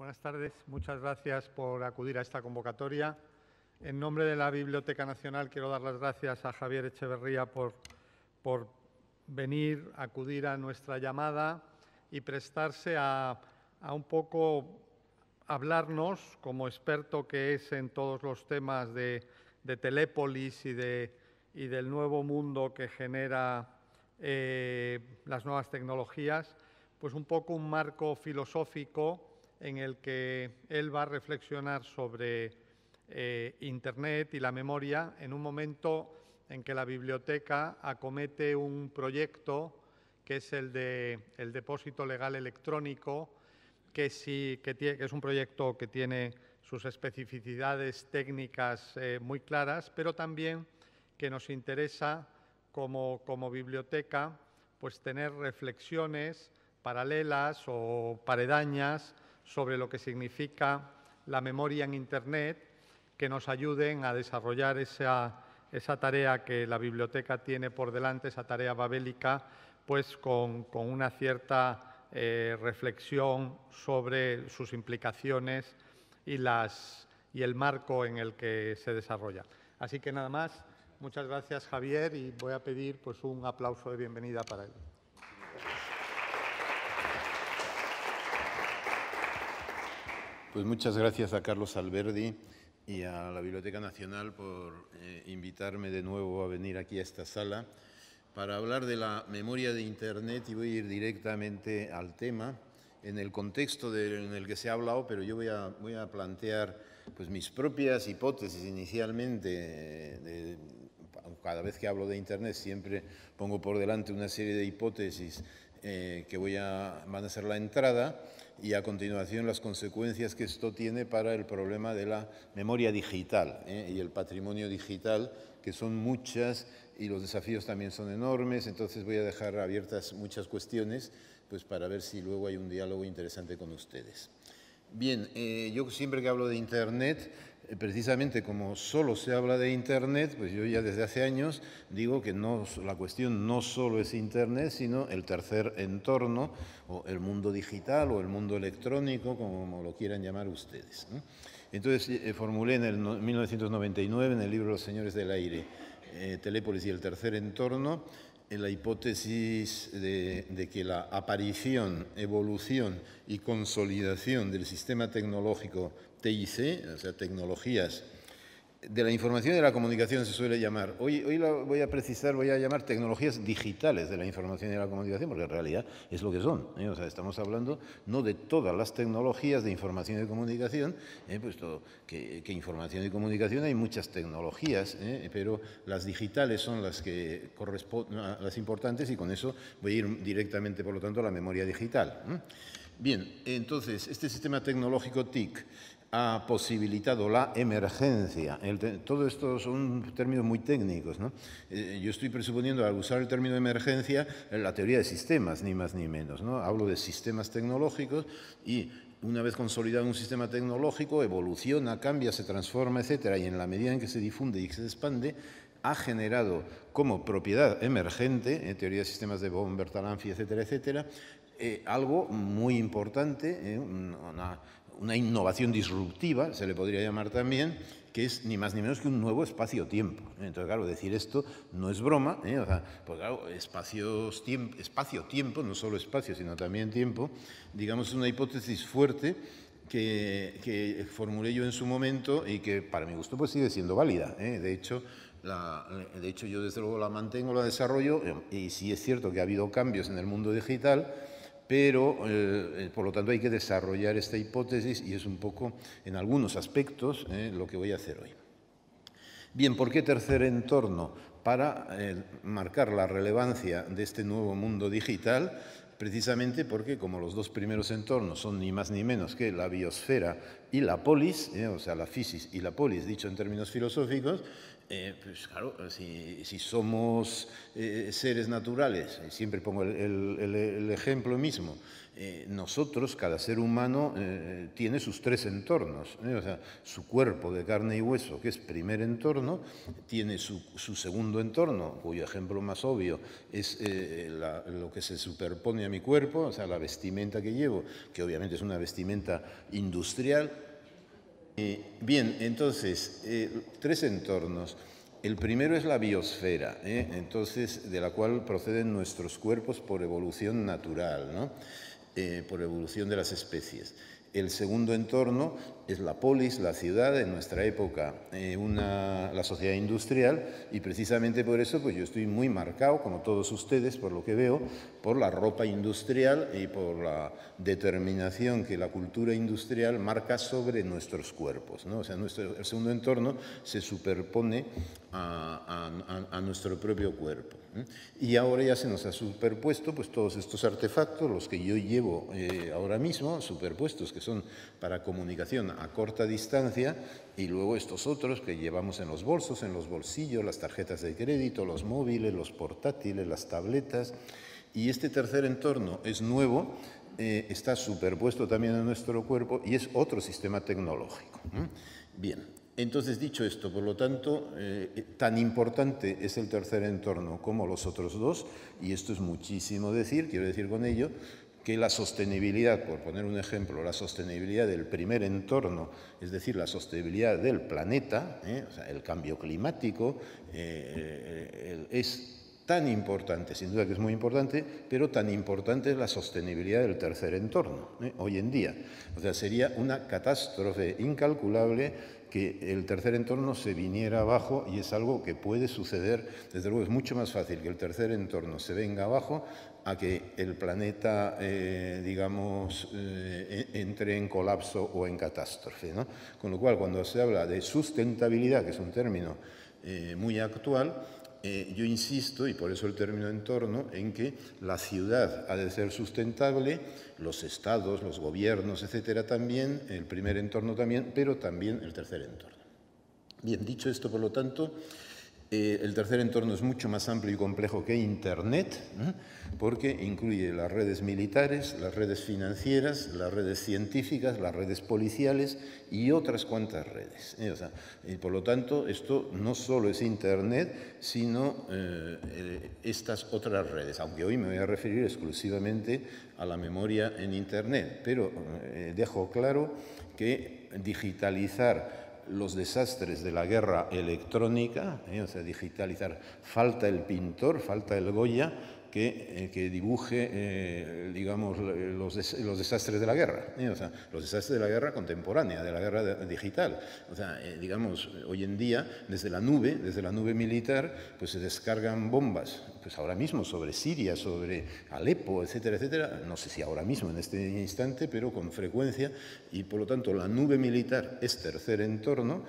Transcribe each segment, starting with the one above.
Buenas tardes. Muchas gracias por acudir a esta convocatoria. En nombre de la Biblioteca Nacional quiero dar las gracias a Javier Echeverría por venir, acudir a nuestra llamada y prestarse a un poco hablarnos, como experto que es en todos los temas de Telépolis y del nuevo mundo que genera las nuevas tecnologías, pues un poco un marco filosófico en el que él va a reflexionar sobre Internet y la memoria en un momento en que la biblioteca acomete un proyecto que es el depósito legal electrónico, que es un proyecto que tiene sus especificidades técnicas muy claras, pero también que nos interesa como biblioteca pues tener reflexiones paralelas o paredañas sobre lo que significa la memoria en Internet, que nos ayuden a desarrollar esa tarea que la biblioteca tiene por delante, esa tarea babélica, pues con una cierta reflexión sobre sus implicaciones y el marco en el que se desarrolla. Así que nada más, muchas gracias Javier y voy a pedir pues un aplauso de bienvenida para él. Pues muchas gracias a Carlos Alberdi y a la Biblioteca Nacional por invitarme de nuevo a venir aquí a esta sala para hablar de la memoria de Internet, y voy a ir directamente al tema en el contexto en el que se ha hablado, pero yo voy a plantear pues, mis propias hipótesis inicialmente. Cada vez que hablo de Internet siempre pongo por delante una serie de hipótesis que van a ser la entrada, y a continuación las consecuencias que esto tiene para el problema de la memoria digital y el patrimonio digital, que son muchas y los desafíos también son enormes. Entonces voy a dejar abiertas muchas cuestiones pues para ver si luego hay un diálogo interesante con ustedes. Bien, yo siempre que hablo de Internet, precisamente como solo se habla de Internet, pues yo ya desde hace años digo que la cuestión no solo es Internet, sino el tercer entorno, o el mundo digital, o el mundo electrónico, como lo quieran llamar ustedes, ¿no? Entonces formulé en el 1999, en el libro Los Señores del Aire, Telépolis y el tercer entorno, en la hipótesis de que la aparición, evolución y consolidación del sistema tecnológico TIC, o sea, tecnologías de la información y de la comunicación se suele llamar, hoy voy a llamar tecnologías digitales de la información y de la comunicación, porque en realidad es lo que son, O sea, estamos hablando no de todas las tecnologías de información y de comunicación, puesto que información y comunicación hay muchas tecnologías, pero las digitales son las que corresponden a las importantes, y con eso voy a ir directamente, por lo tanto, a la memoria digital. Bien, entonces, este sistema tecnológico TIC ha posibilitado la emergencia. Todo esto son términos muy técnicos, ¿no? Yo estoy presuponiendo, al usar el término emergencia, la teoría de sistemas, ni más ni menos, ¿no? Hablo de sistemas tecnológicos y una vez consolidado un sistema tecnológico, evoluciona, cambia, se transforma, etcétera, y en la medida en que se difunde y se expande, ha generado como propiedad emergente, teoría de sistemas de Bohm, Bertalanffy, etcétera, etcétera, algo muy importante, una innovación disruptiva, se le podría llamar también, que es ni más ni menos que un nuevo espacio-tiempo. Entonces, claro, decir esto no es broma, O sea, pues claro, espacio-tiempo, no solo espacio, sino también tiempo, digamos, es una hipótesis fuerte que formulé yo en su momento y que, para mi gusto, pues sigue siendo válida, De hecho, yo desde luego la mantengo, la desarrollo, y sí es cierto que ha habido cambios en el mundo digital, pero por lo tanto hay que desarrollar esta hipótesis, y es un poco, en algunos aspectos, lo que voy a hacer hoy. Bien, ¿por qué tercer entorno? Para marcar la relevancia de este nuevo mundo digital, precisamente porque, como los dos primeros entornos son ni más ni menos que la biosfera y la polis, o sea, la physis y la polis, dicho en términos filosóficos, pues claro, si somos seres naturales, siempre pongo el ejemplo mismo, nosotros, cada ser humano, tiene sus tres entornos, O sea, su cuerpo de carne y hueso, que es primer entorno, tiene su segundo segundo entorno, cuyo ejemplo más obvio es lo que se superpone a mi cuerpo, o sea, la vestimenta que llevo, que obviamente es una vestimenta industrial. Bien, entonces, 3 entornos. El primero es la biosfera, entonces, de la cual proceden nuestros cuerpos por evolución natural, ¿no? Por evolución de las especies. El segundo entorno es la polis, la ciudad, en nuestra época la sociedad industrial, y precisamente por eso pues yo estoy muy marcado, como todos ustedes, por lo que veo, por la ropa industrial y por la determinación que la cultura industrial marca sobre nuestros cuerpos, ¿no? O sea, el segundo entorno se superpone a nuestro propio cuerpo. Y ahora ya se nos ha superpuesto pues todos estos artefactos, los que yo llevo ahora mismo, superpuestos, que son para comunicación a corta distancia, y luego estos otros que llevamos en los bolsos, en los bolsillos, las tarjetas de crédito, los móviles, los portátiles, las tabletas. Y este tercer entorno es nuevo, está superpuesto también a nuestro cuerpo y es otro sistema tecnológico. Bien. Entonces, dicho esto, por lo tanto, tan importante es el tercer entorno como los otros dos, y esto es muchísimo decir, quiero decir con ello, que la sostenibilidad, por poner un ejemplo, la sostenibilidad del primer entorno, es decir, la sostenibilidad del planeta, o sea, el cambio climático, es tan importante, sin duda que es muy importante, pero tan importante es la sostenibilidad del tercer entorno, hoy en día. O sea, sería una catástrofe incalculable que el tercer entorno se viniera abajo, y es algo que puede suceder. Desde luego es mucho más fácil que el tercer entorno se venga abajo a que el planeta, digamos, entre en colapso o en catástrofe, ¿no? Con lo cual, cuando se habla de sustentabilidad, que es un término muy actual, yo insisto, y por eso el término entorno, en que la ciudad ha de ser sustentable, los estados, los gobiernos, etcétera, también, el primer entorno también, pero también el tercer entorno. Bien, dicho esto, por lo tanto, el tercer entorno es mucho más amplio y complejo que Internet, porque incluye las redes militares, las redes financieras, las redes científicas, las redes policiales y otras cuantas redes. O sea, y por lo tanto, esto no solo es Internet, sino estas otras redes, aunque hoy me voy a referir exclusivamente a la memoria en Internet, pero dejo claro que digitalizar los desastres de la guerra electrónica, o sea, digitalizar, falta el pintor, falta el Goya que dibuje, digamos, los desastres de la guerra, o sea, los desastres de la guerra contemporánea, de la guerra digital. O sea, digamos, hoy en día, desde la nube militar, pues se descargan bombas, pues ahora mismo sobre Siria, sobre Alepo, etcétera, etcétera, no sé si ahora mismo, en este instante, pero con frecuencia, y por lo tanto la nube militar es tercer entorno,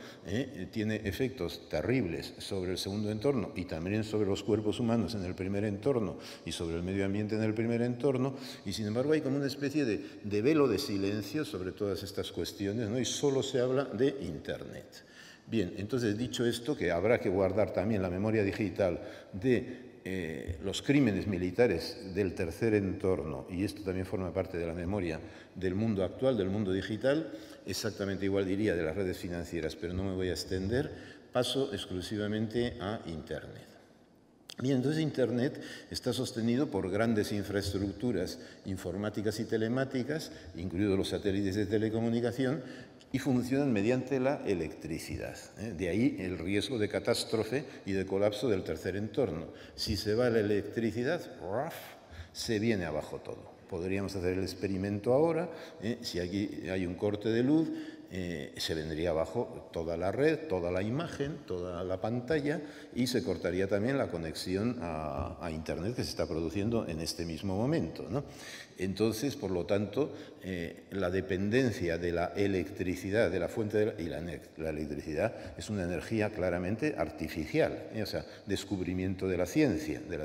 tiene efectos terribles sobre el segundo entorno y también sobre los cuerpos humanos en el primer entorno y sobre el medio ambiente en el primer entorno, y sin embargo hay como una especie de velo de silencio sobre todas estas cuestiones, ¿no? Y solo se habla de Internet. Bien, entonces, dicho esto, que habrá que guardar también la memoria digital de los crímenes militares del tercer entorno, y esto también forma parte de la memoria del mundo actual, del mundo digital, exactamente igual diría de las redes financieras, pero no me voy a extender, paso exclusivamente a Internet. Bien, entonces Internet está sostenido por grandes infraestructuras informáticas y telemáticas, incluidos los satélites de telecomunicación, y funcionan mediante la electricidad. De ahí el riesgo de catástrofe y de colapso del tercer entorno. Si se va la electricidad, ¡raf!, se viene abajo todo. Podríamos hacer el experimento ahora, si aquí hay un corte de luz, se vendría abajo toda la red, toda la imagen, toda la pantalla, y se cortaría también la conexión a Internet que se está produciendo en este mismo momento, ¿no? Entonces, por lo tanto, la dependencia de la electricidad, de la fuente y la electricidad es una energía claramente artificial, o sea, descubrimiento de la ciencia de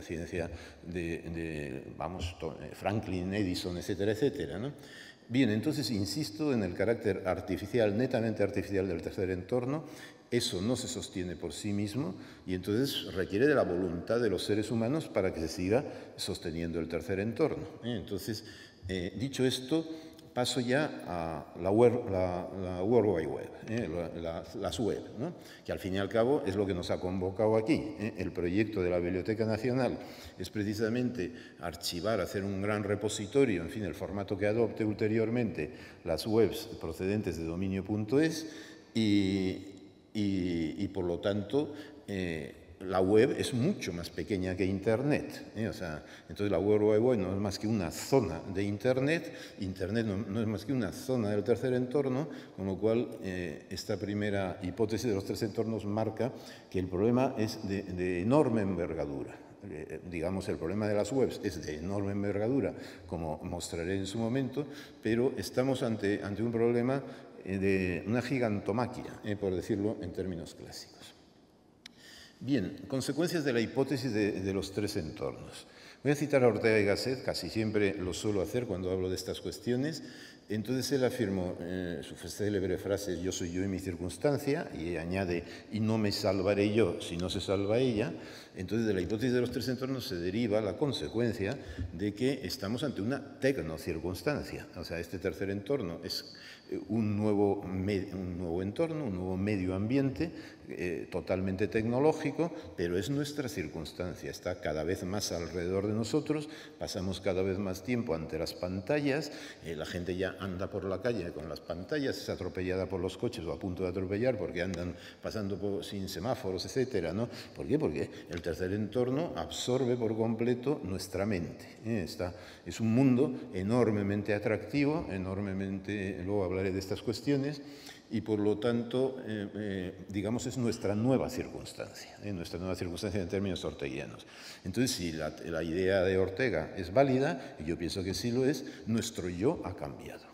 Franklin, Edison, etcétera, etcétera, ¿no? Bien, entonces insisto en el carácter artificial, netamente artificial del tercer entorno. Eso no se sostiene por sí mismo y entonces requiere de la voluntad de los seres humanos para que se siga sosteniendo el tercer entorno. Entonces, dicho esto, paso ya a la World Wide Web, las web, ¿no? Que al fin y al cabo es lo que nos ha convocado aquí. El proyecto de la Biblioteca Nacional es precisamente archivar, hacer un gran repositorio, en fin, el formato que adopte ulteriormente las webs procedentes de dominio.es y por lo tanto la web es mucho más pequeña que Internet. O sea, entonces la World Wide Web no es más que una zona de Internet, Internet no es más que una zona del tercer entorno, con lo cual esta primera hipótesis de los tres entornos marca que el problema es de enorme envergadura. Digamos, el problema de las webs es de enorme envergadura, como mostraré en su momento, pero estamos ante un problema de una gigantomaquia, por decirlo en términos clásicos. Bien, consecuencias de la hipótesis de los tres entornos. Voy a citar a Ortega y Gasset, casi siempre lo suelo hacer cuando hablo de estas cuestiones. Entonces él afirmó su célebre frase, yo soy yo y mi circunstancia, y añade, y no me salvaré yo si no se salva ella. Entonces de la hipótesis de los tres entornos se deriva la consecuencia de que estamos ante una tecnocircunstancia. O sea, este tercer entorno es un nuevo entorno, un nuevo medio ambiente totalmente tecnológico, pero es nuestra circunstancia, está cada vez más alrededor de nosotros, pasamos cada vez más tiempo ante las pantallas, la gente ya anda por la calle con las pantallas, es atropellada por los coches o a punto de atropellar porque andan pasando sin semáforos, etcétera, ¿no? ¿Por qué? Porque el tercer entorno absorbe por completo nuestra mente. Es un mundo enormemente atractivo, luego hablaré de estas cuestiones, y por lo tanto, digamos, es nuestra nueva circunstancia en términos orteguianos. Entonces, si la idea de Ortega es válida, y yo pienso que sí lo es, nuestro yo ha cambiado.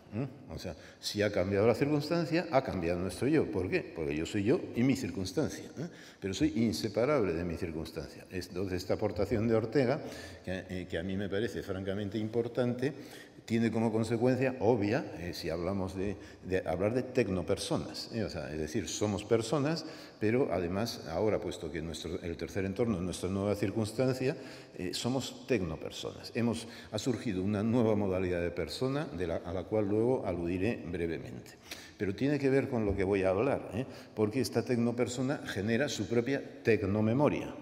O sea, si ha cambiado la circunstancia, ha cambiado nuestro yo. ¿Por qué? Porque yo soy yo y mi circunstancia, pero soy inseparable de mi circunstancia. Entonces, esta aportación de Ortega, que a mí me parece francamente importante, tiene como consecuencia obvia, si hablamos de hablar de tecnopersonas, o sea, es decir, somos personas, pero además ahora, puesto que el tercer entorno es nuestra nueva circunstancia, somos tecnopersonas. Ha surgido una nueva modalidad de persona a la cual luego aludiré brevemente. Pero tiene que ver con lo que voy a hablar, porque esta tecnopersona genera su propia tecnomemoria.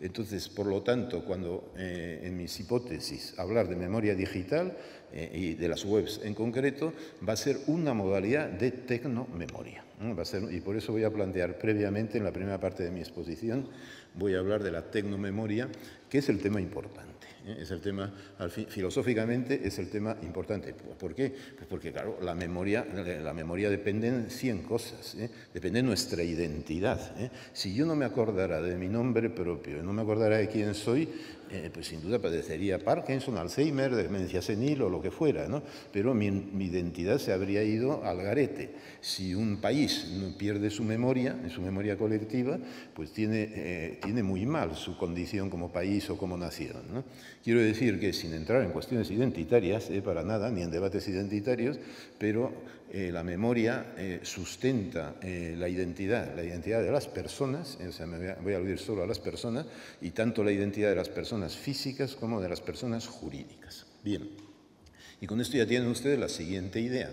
Entonces, por lo tanto, cuando en mis hipótesis hablar de memoria digital y de las webs en concreto, va a ser una modalidad de tecnomemoria. Y por eso voy a plantear previamente, en la primera parte de mi exposición, voy a hablar de la tecnomemoria, que es el tema importante. Es el tema, filosóficamente, es el tema importante. ¿Por qué? Pues porque, claro, la memoria depende de 100 cosas. Depende de nuestra identidad. Si yo no me acordara de mi nombre propio, no me acordara de quién soy, pues sin duda padecería Parkinson, Alzheimer, demencia senil o lo que fuera, ¿no? Pero mi identidad se habría ido al garete. Si un país no pierde su memoria colectiva, pues tiene muy mal su condición como país o como nación, ¿no? Quiero decir que, sin entrar en cuestiones identitarias, para nada, ni en debates identitarios, pero la memoria sustenta la identidad de las personas, o sea, me voy a aludir solo a las personas, y tanto la identidad de las personas físicas como de las personas jurídicas. Bien, y con esto ya tienen ustedes la siguiente idea.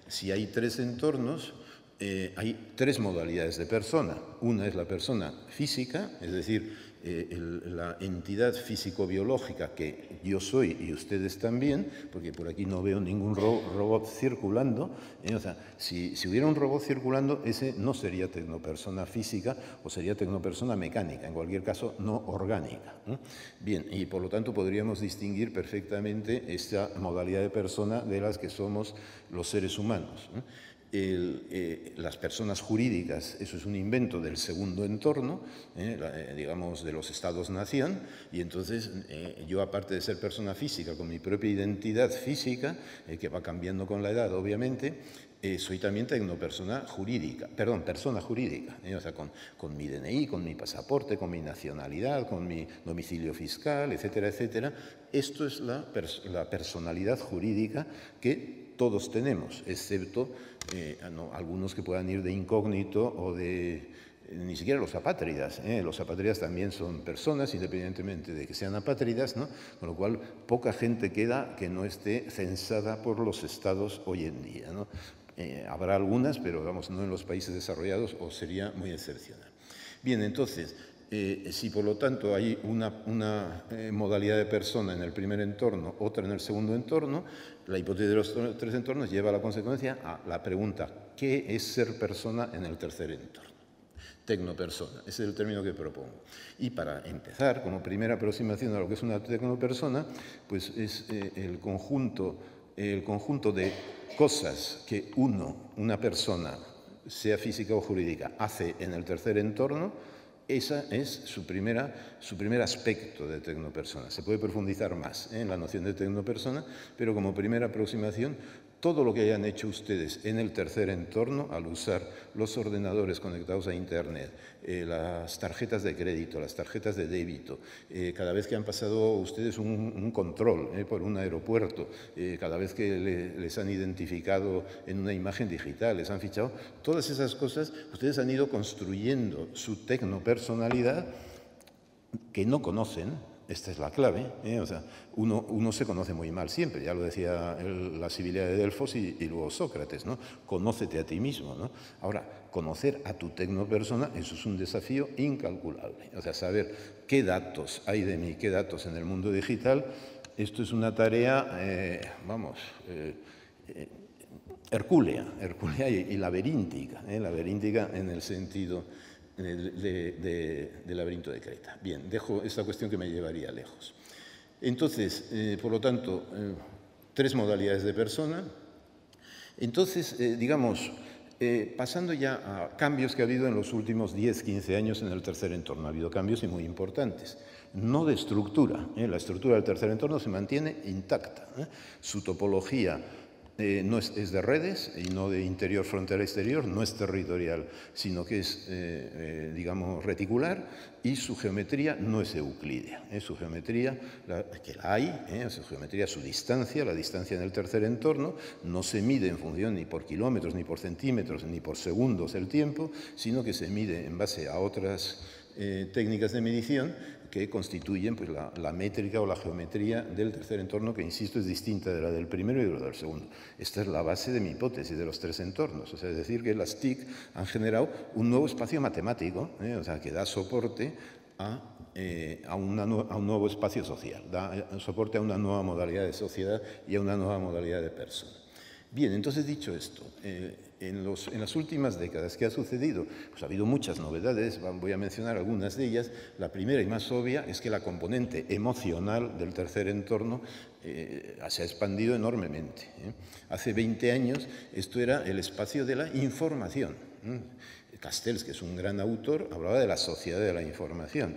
Si hay tres entornos, hay tres modalidades de persona. Una es la persona física, es decir, la entidad físico-biológica que yo soy y ustedes también, porque por aquí no veo ningún robot circulando. O sea, si hubiera un robot circulando, ese no sería tecnopersona física o sería tecnopersona mecánica, en cualquier caso no orgánica. Bien, y por lo tanto podríamos distinguir perfectamente esta modalidad de persona de las que somos los seres humanos. Las personas jurídicas, eso es un invento del segundo entorno, digamos de los estados-nación, y entonces yo, aparte de ser persona física con mi propia identidad física, que va cambiando con la edad obviamente, soy también persona jurídica, o sea, con mi DNI, con mi pasaporte, con mi nacionalidad, con mi domicilio fiscal, etcétera, etcétera. Esto es la personalidad jurídica que todos tenemos, excepto algunos que puedan ir de incógnito o de ni siquiera los apátridas. Los apátridas también son personas, independientemente de que sean apátridas, ¿no? Con lo cual poca gente queda que no esté censada por los estados hoy en día, ¿no? Habrá algunas, pero vamos, no en los países desarrollados, o sería muy excepcional. Bien, entonces, si por lo tanto hay una modalidad de persona en el primer entorno, otra en el segundo entorno, la hipótesis de los tres entornos lleva a la consecuencia a la pregunta: ¿qué es ser persona en el tercer entorno? Tecnopersona, ese es el término que propongo. Y para empezar, como primera aproximación a lo que es una tecnopersona, pues es el conjunto de cosas que una persona, sea física o jurídica, hace en el tercer entorno. Ese es su primer aspecto de tecnopersona. Se puede profundizar más en la noción de tecnopersona, pero como primera aproximación, todo lo que hayan hecho ustedes en el tercer entorno, al usar los ordenadores conectados a Internet, las tarjetas de crédito, las tarjetas de débito, cada vez que han pasado ustedes un control por un aeropuerto, cada vez que les han identificado en una imagen digital, les han fichado, todas esas cosas, ustedes han ido construyendo su tecnopersonalidad que no conocen. Esta es la clave, o sea, uno se conoce muy mal siempre, ya lo decía la civilidad de Delfos y luego Sócrates, ¿no? Conócete a ti mismo, ¿no? Ahora, conocer a tu tecnopersona, eso es un desafío incalculable, o sea, saber qué datos hay de mí, qué datos en el mundo digital, esto es una tarea, hercúlea y laberíntica, laberíntica en el sentido de laberinto de Creta. Bien, dejo esta cuestión que me llevaría lejos. Entonces, por lo tanto, tres modalidades de persona. Entonces, digamos, pasando ya a cambios que ha habido en los últimos 10, 15 años en el tercer entorno. Ha habido cambios y muy importantes. No de estructura. La estructura del tercer entorno se mantiene intacta. Su topología no es de redes y no de interior, frontera, exterior, no es territorial, sino que es, digamos, reticular, y su geometría no es euclídea. Su geometría, que la hay, su geometría, su distancia, la distancia en el tercer entorno, no se mide en función ni por kilómetros, ni por centímetros, ni por segundos el tiempo, sino que se mide en base a otras técnicas de medición que constituyen pues, la métrica o la geometría del tercer entorno, que, insisto, es distinta de la del primero y de la del segundo. Esta es la base de mi hipótesis de los tres entornos, o sea, es decir, que las TIC han generado un nuevo espacio matemático, o sea, que da soporte a un nuevo espacio social, da soporte a una nueva modalidad de sociedad y a una nueva modalidad de persona. Bien, entonces, dicho esto, en las últimas décadas, ¿qué ha sucedido? Pues ha habido muchas novedades, voy a mencionar algunas de ellas. La primera y más obvia es que la componente emocional del tercer entorno se ha expandido enormemente. Hace 20 años esto era el espacio de la información. Castells, que es un gran autor, hablaba de la sociedad de la información.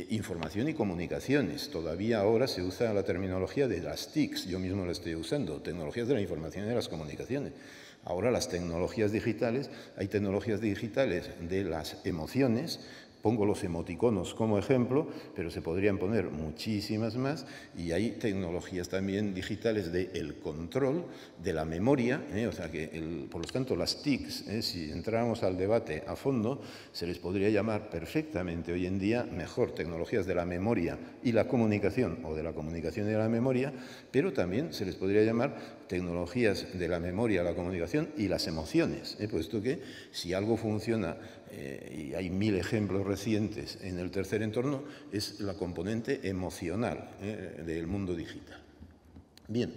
Información y comunicaciones. Todavía ahora se usa la terminología de las TICs, yo mismo la estoy usando, tecnologías de la información y de las comunicaciones. Ahora las tecnologías digitales, hay tecnologías digitales de las emociones. Pongo los emoticonos como ejemplo, pero se podrían poner muchísimas más, y hay tecnologías también digitales del control, de la memoria, o sea que, por lo tanto, las TICs, si entráramos al debate a fondo, se les podría llamar perfectamente hoy en día mejor tecnologías de la memoria y la comunicación, o de la comunicación y de la memoria, pero también se les podría llamar tecnologías de la memoria, la comunicación y las emociones, puesto que si algo funciona, y hay 1000 ejemplos recientes en el tercer entorno, es la componente emocional del mundo digital. Bien,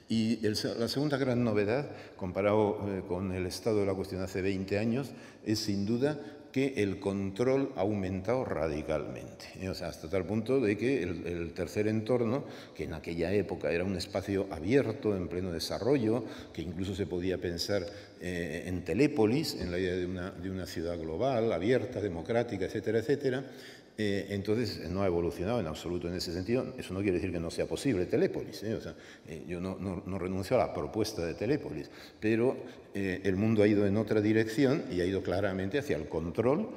y la segunda gran novedad, comparado con el estado de la cuestión hace 20 años, es sin duda que el control ha aumentado radicalmente, o sea, hasta tal punto de que el tercer entorno, que en aquella época era un espacio abierto, en pleno desarrollo, que incluso se podía pensar en Telépolis, en la idea de una ciudad global, abierta, democrática, etcétera, etcétera, Entonces, no ha evolucionado en absoluto en ese sentido. Eso no quiere decir que no sea posible Telépolis, ¿eh? O sea, yo no renuncio a la propuesta de Telépolis, pero el mundo ha ido en otra dirección y ha ido claramente hacia el control,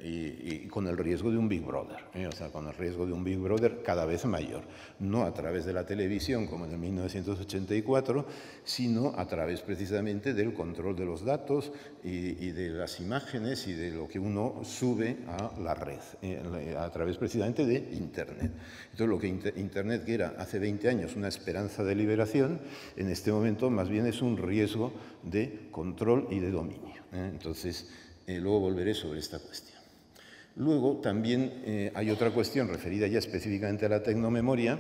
y con el riesgo de un Big Brother, o sea, con el riesgo de un Big Brother cada vez mayor, no a través de la televisión como en el 1984, sino a través precisamente del control de los datos y de las imágenes y de lo que uno sube a la red, a través precisamente de Internet. Entonces, lo que Internet, que era hace 20 años una esperanza de liberación, en este momento más bien es un riesgo de control y de dominio. Entonces, luego volveré sobre esta cuestión. Luego también hay otra cuestión referida ya específicamente a la tecnomemoria,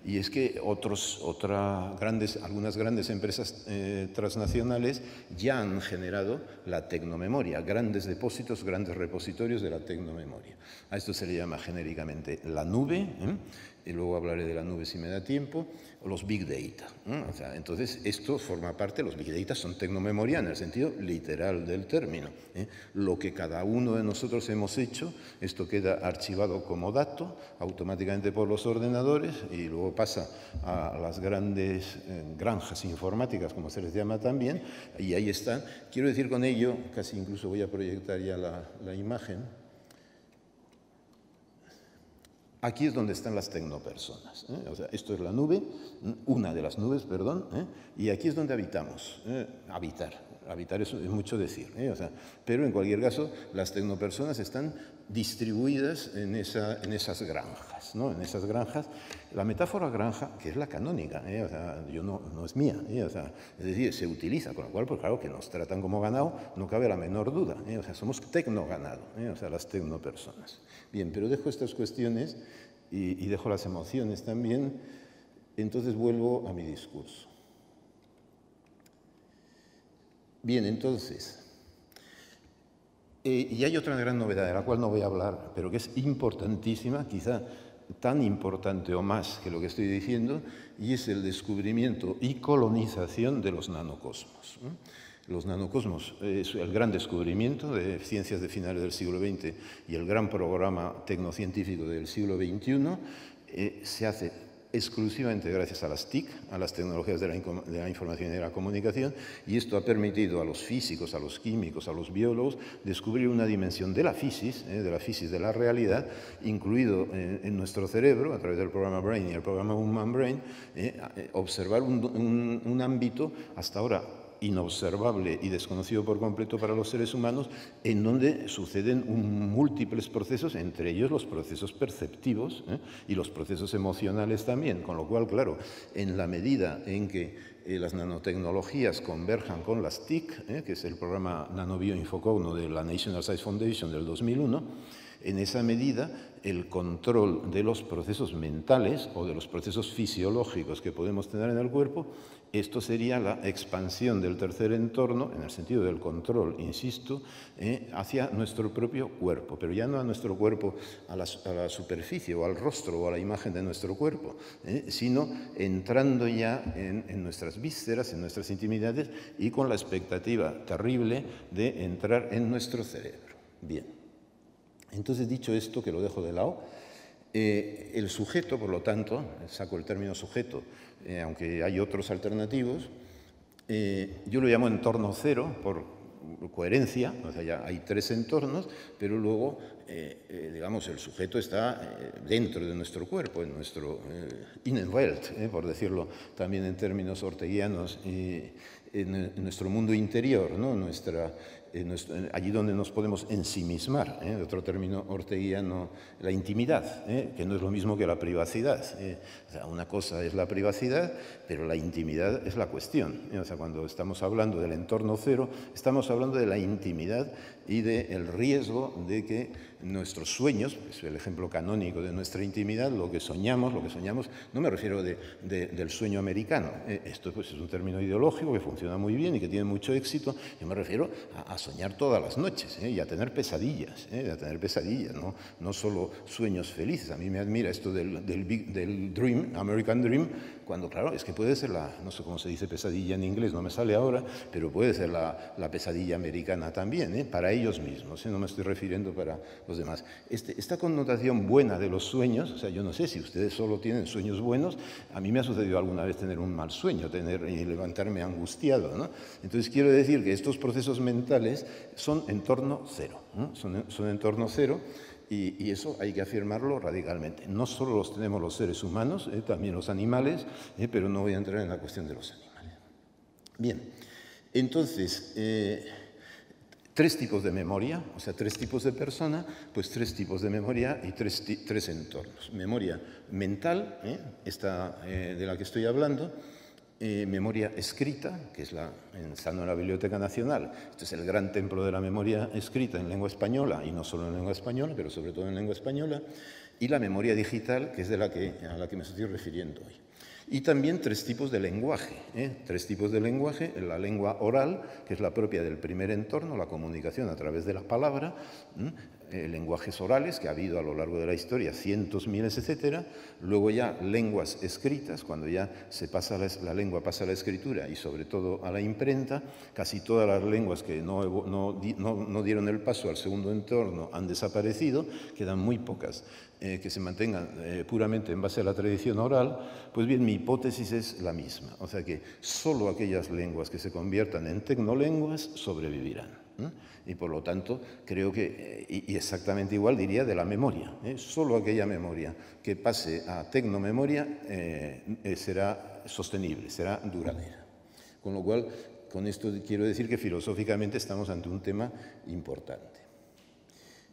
y es que algunas grandes empresas transnacionales ya han generado la tecnomemoria, grandes depósitos, grandes repositorios de la tecnomemoria. A esto se le llama genéricamente la nube, y luego hablaré de la nube si me da tiempo, o los Big Data. O sea, entonces, esto forma parte, los Big Data son tecnomemoria en el sentido literal del término. Lo que cada uno de nosotros hemos hecho, esto queda archivado como dato automáticamente por los ordenadores y luego pasa a las grandes granjas informáticas, como se les llama también, y ahí están. Quiero decir con ello, casi incluso voy a proyectar ya la imagen. Aquí es donde están las tecnopersonas. O sea, esto es la nube, una de las nubes, perdón, y aquí es donde habitamos. Habitar es mucho decir, o sea, pero en cualquier caso las tecnopersonas están distribuidas en esas granjas, ¿no? En esas granjas. La metáfora granja, que es la canónica, o sea, no es mía, o sea, es decir, se utiliza, con lo cual, pues claro, que nos tratan como ganado, no cabe la menor duda, o sea, somos tecnoganado, o sea, las tecnopersonas. Bien, pero dejo estas cuestiones y dejo las emociones también, entonces vuelvo a mi discurso. Bien, entonces, y hay otra gran novedad de la cual no voy a hablar, pero que es importantísima, quizá tan importante o más que lo que estoy diciendo, y es el descubrimiento y colonización de los nanocosmos. Los nanocosmos es el gran descubrimiento de ciencias de finales del siglo XX y el gran programa tecnocientífico del siglo XXI. Se hace exclusivamente gracias a las TIC, a las tecnologías de la información y de la comunicación, y esto ha permitido a los físicos, a los químicos, a los biólogos, descubrir una dimensión de la física de la realidad, incluido en nuestro cerebro, a través del programa Brain y el programa Human Brain, observar un ámbito hasta ahora inobservable y desconocido por completo para los seres humanos, en donde suceden múltiples procesos, entre ellos los procesos perceptivos y los procesos emocionales también, con lo cual, claro, en la medida en que las nanotecnologías converjan con las TIC, que es el programa NanoBioInfocogno de la National Science Foundation del 2001, en esa medida el control de los procesos mentales o de los procesos fisiológicos que podemos tener en el cuerpo, esto sería la expansión del tercer entorno, en el sentido del control, insisto, hacia nuestro propio cuerpo, pero ya no a nuestro cuerpo, a la superficie o al rostro o a la imagen de nuestro cuerpo, sino entrando ya en nuestras vísceras, en nuestras intimidades y con la expectativa terrible de entrar en nuestro cerebro. Bien, entonces dicho esto, que lo dejo de lado, el sujeto, por lo tanto, saco el término sujeto, aunque hay otros alternativos, yo lo llamo entorno cero por coherencia, o sea, ya hay tres entornos, pero luego, digamos, el sujeto está dentro de nuestro cuerpo, en nuestro Innenwelt, por decirlo también en términos orteguianos, en nuestro mundo interior, ¿no? Allí donde nos podemos ensimismar, otro término orteguiano, la intimidad, que no es lo mismo que la privacidad. O sea, una cosa es la privacidad, pero la intimidad es la cuestión. O sea, cuando estamos hablando del entorno cero, estamos hablando de la intimidad y del riesgo de que nuestros sueños, es el ejemplo canónico de nuestra intimidad, lo que soñamos, no me refiero del sueño americano, esto pues, es un término ideológico que funciona muy bien y que tiene mucho éxito, yo me refiero a soñar todas las noches y a tener pesadillas, no solo sueños felices. A mí me admira esto del dream, American Dream, cuando claro, es que puede ser no sé cómo se dice pesadilla en inglés, no me sale ahora, pero puede ser la pesadilla americana también, para ellos mismos, no me estoy refiriendo para los demás. Esta connotación buena de los sueños, o sea, yo no sé si ustedes solo tienen sueños buenos, a mí me ha sucedido alguna vez tener un mal sueño, y levantarme angustiado, ¿no? Entonces quiero decir que estos procesos mentales son en torno cero, ¿no? Son en torno cero. Y eso hay que afirmarlo radicalmente. No solo los tenemos los seres humanos, también los animales, pero no voy a entrar en la cuestión de los animales. Bien, entonces, 3 tipos de memoria, o sea, 3 tipos de persona, pues 3 tipos de memoria y 3 entornos. Memoria mental, esta de la que estoy hablando, memoria escrita, que es está en la Biblioteca Nacional. Este es el gran templo de la memoria escrita en lengua española, y no solo en lengua española, pero sobre todo en lengua española, y la memoria digital, que es a la que me estoy refiriendo hoy. Y también 3 tipos de lenguaje, 3 tipos de lenguaje, la lengua oral, que es la propia del primer entorno, la comunicación a través de la palabra, lenguajes orales, que ha habido a lo largo de la historia, cientos, miles, etcétera. Luego ya lenguas escritas, cuando ya la lengua pasa a la escritura y sobre todo a la imprenta. Casi todas las lenguas que no dieron el paso al segundo entorno han desaparecido, quedan muy pocas que se mantengan puramente en base a la tradición oral. Pues bien, mi hipótesis es la misma, o sea que solo aquellas lenguas que se conviertan en tecnolenguas sobrevivirán. Y por lo tanto, creo que, y exactamente igual diría de la memoria, solo aquella memoria que pase a tecnomemoria será sostenible, será duradera. Con lo cual, con esto quiero decir que filosóficamente estamos ante un tema importante.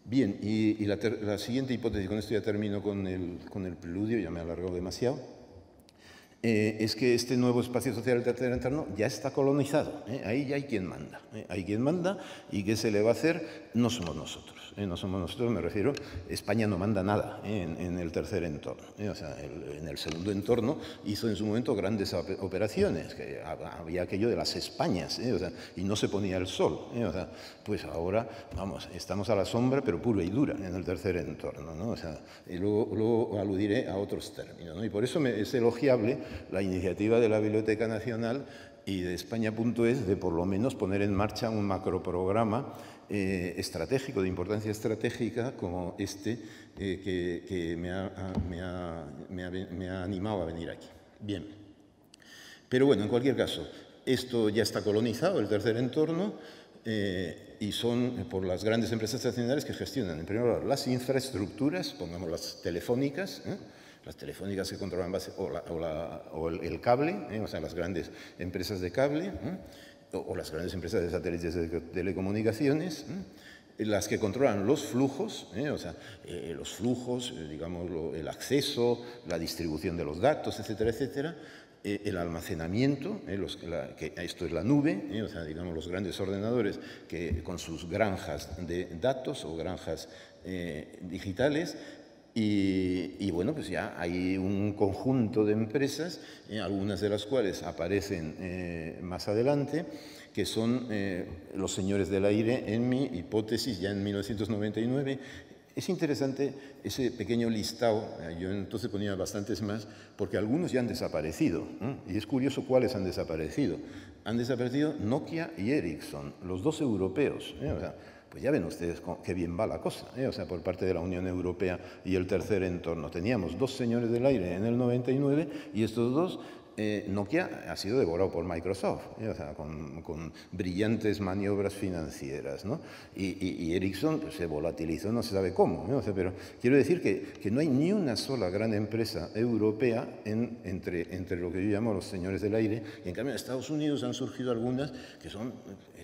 Bien, y la siguiente hipótesis, con esto ya termino con el preludio, ya me he alargado demasiado, es que este nuevo espacio social del tercer entorno ya está colonizado, ahí ya hay quien manda, hay quien manda, y ¿qué se le va a hacer? No somos nosotros. No somos nosotros, me refiero, España no manda nada en el tercer entorno. O sea, en el segundo entorno hizo en su momento grandes operaciones, que había aquello de las Españas, o sea, y no se ponía el sol. O sea, pues ahora, vamos, estamos a la sombra, pero pura y dura en el tercer entorno, ¿no? O sea, y luego aludiré a otros términos, ¿no? Y por eso es elogiable la iniciativa de la Biblioteca Nacional y de España.es de por lo menos poner en marcha un macroprograma estratégico, de importancia estratégica, como que me ha animado a venir aquí. Bien. Pero bueno, en cualquier caso, esto ya está colonizado, el tercer entorno, y son por las grandes empresas nacionales que gestionan, en primer lugar, las infraestructuras, pongamos las telefónicas que controlan base, o el cable, o sea, las grandes empresas de cable, o las grandes empresas de satélites de telecomunicaciones, las que controlan los flujos, o sea, los flujos, digamos, el acceso, la distribución de los datos, etcétera, etcétera, el almacenamiento, esto es la nube, o sea, digamos, los grandes ordenadores que con sus granjas de datos o granjas digitales. Y bueno, pues ya hay un conjunto de empresas, algunas de las cuales aparecen más adelante, que son los señores del aire, en mi hipótesis, ya en 1999. Es interesante ese pequeño listado, yo entonces ponía bastantes más, porque algunos ya han desaparecido, y es curioso cuáles han desaparecido. Han desaparecido Nokia y Ericsson, los dos europeos, o sea, pues ya ven ustedes qué bien va la cosa, o sea, por parte de la Unión Europea y el tercer entorno. Teníamos 2 señores del aire en el 99 y estos dos, Nokia ha sido devorado por Microsoft, o sea, con brillantes maniobras financieras, ¿no? Y Ericsson pues, se volatilizó, no se sabe cómo, ¿no? O sea, pero quiero decir que no hay ni una sola gran empresa europea entre lo que yo llamo los señores del aire, y en cambio en Estados Unidos han surgido algunas que son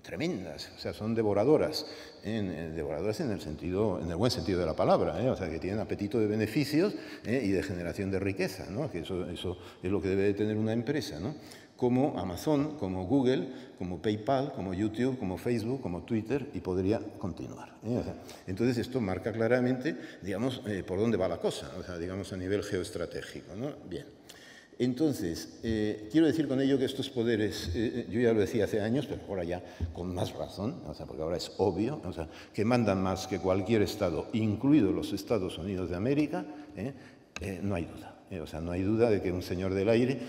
tremendas, o sea, son devoradoras en el buen sentido de la palabra, o sea, que tienen apetito de beneficios y de generación de riqueza, ¿no? Que eso es lo que debe de tener una empresa, ¿no? Como Amazon, como Google, como PayPal, como YouTube, como Facebook, como Twitter, y podría continuar, O sea, entonces esto marca claramente, digamos, por dónde va la cosa, o sea, digamos, a nivel geoestratégico, ¿no? Bien. Entonces, quiero decir con ello que estos poderes, yo ya lo decía hace años, pero ahora ya con más razón, o sea, porque ahora es obvio, o sea, que mandan más que cualquier Estado, incluidos los Estados Unidos de América, no hay duda. O sea, no hay duda de que un señor del aire,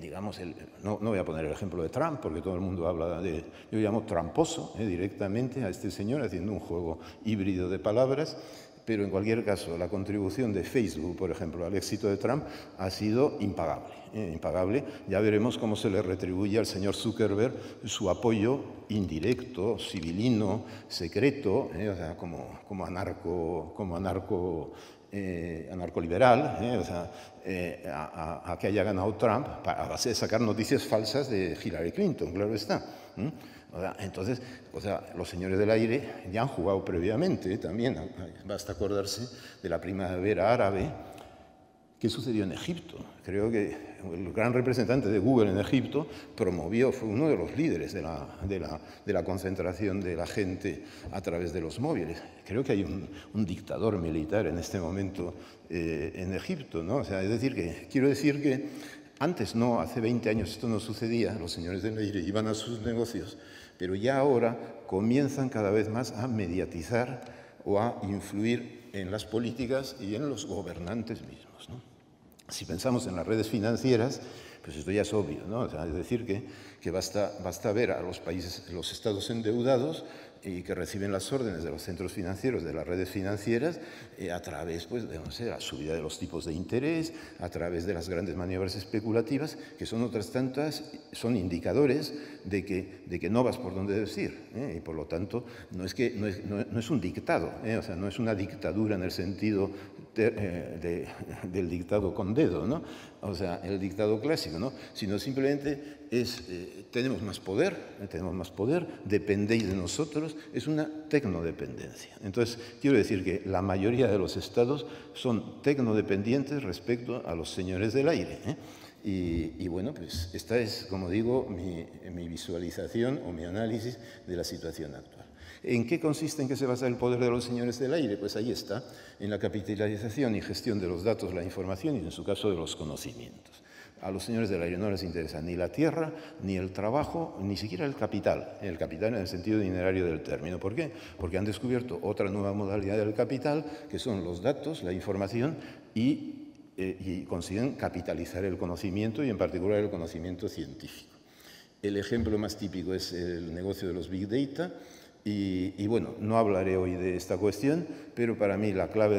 digamos, no voy a poner el ejemplo de Trump, porque todo el mundo habla de... Yo llamo tramposo directamente a este señor, haciendo un juego híbrido de palabras, pero en cualquier caso, la contribución de Facebook, por ejemplo, al éxito de Trump ha sido impagable. Impagable. Ya veremos cómo se le retribuye al señor Zuckerberg su apoyo indirecto, civilino, secreto, o sea, como anarcoliberal, o sea, a que haya ganado Trump a base de sacar noticias falsas de Hillary Clinton, claro está. Entonces, los señores del aire ya han jugado previamente también. Basta acordarse de la primavera árabe. ¿Qué sucedió en Egipto? Creo que el gran representante de Google en Egipto fue uno de los líderes de la concentración de la gente a través de los móviles. Creo que hay un dictador militar en este momento en Egipto, ¿no? O sea, quiero decir que antes no, hace 20 años esto no sucedía, los señores del aire iban a sus negocios, pero ya ahora comienzan cada vez más a mediatizar o a influir en las políticas y en los gobernantes mismos, ¿no? Si pensamos en las redes financieras, pues esto ya es obvio, ¿no? O sea, es decir, que basta ver a los países, los estados endeudados y que reciben las órdenes de los centros financieros, de las redes financieras, a través, pues, de, no sé, la subida de los tipos de interés, a través de las grandes maniobras especulativas, que son otras tantas, son indicadores de que no vas por donde debes ir, y por lo tanto no es un dictado, o sea, no es una dictadura en el sentido del dictado con dedo, ¿no? O sea, el dictado clásico, ¿no? Sino simplemente tenemos más poder, dependéis de nosotros, es una tecnodependencia. Entonces, quiero decir que la mayoría de los estados son tecnodependientes respecto a los señores del aire, Y bueno, pues esta es, como digo, mi visualización o mi análisis de la situación actual. ¿En qué consiste, en qué se basa el poder de los señores del aire? Pues ahí está, en la capitalización y gestión de los datos, la información y, en su caso, de los conocimientos. A los señores del aire no les interesa ni la tierra, ni el trabajo, ni siquiera el capital en el sentido dinerario del término. ¿Por qué? Porque han descubierto otra nueva modalidad del capital, que son los datos, la información, y consiguen capitalizar el conocimiento, y en particular el conocimiento científico. El ejemplo más típico es el negocio de los Big Data. Y bueno, no hablaré hoy de esta cuestión, pero para mí la clave,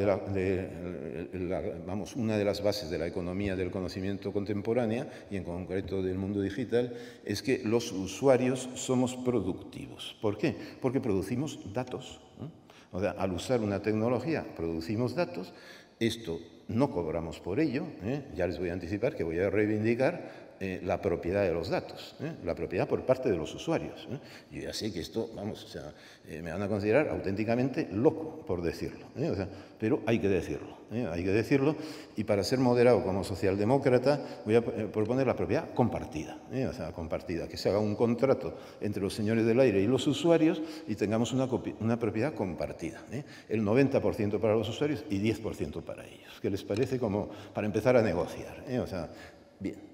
una de las bases de la economía del conocimiento contemporánea, y en concreto del mundo digital, es que los usuarios somos productivos. ¿Por qué? Porque producimos datos, ¿no? O sea, al usar una tecnología producimos datos, esto no cobramos por ello, ya les voy a anticipar que voy a reivindicar la propiedad de los datos, la propiedad por parte de los usuarios. Yo ya sé que esto, me van a considerar auténticamente loco por decirlo, o sea, pero hay que decirlo, y para ser moderado como socialdemócrata voy a proponer la propiedad compartida, o sea, compartida, que se haga un contrato entre los señores del aire y los usuarios y tengamos una propiedad compartida, el 90% para los usuarios y 10% para ellos. ¿Qué les parece como para empezar a negociar? O sea, bien.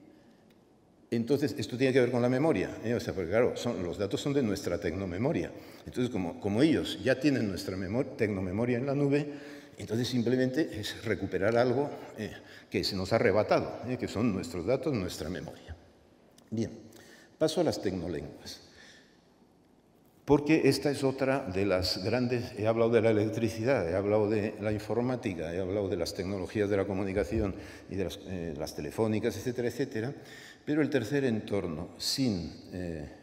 Entonces, esto tiene que ver con la memoria, o sea, porque claro, los datos son de nuestra tecnomemoria. Entonces, como ellos ya tienen nuestra tecnomemoria en la nube, entonces simplemente es recuperar algo que se nos ha arrebatado, que son nuestros datos, nuestra memoria. Bien, paso a las tecnolenguas. Porque esta es otra de las grandes, he hablado de la electricidad, he hablado de la informática, he hablado de las tecnologías de la comunicación y de las telefónicas, etcétera, etcétera, pero el tercer entorno sin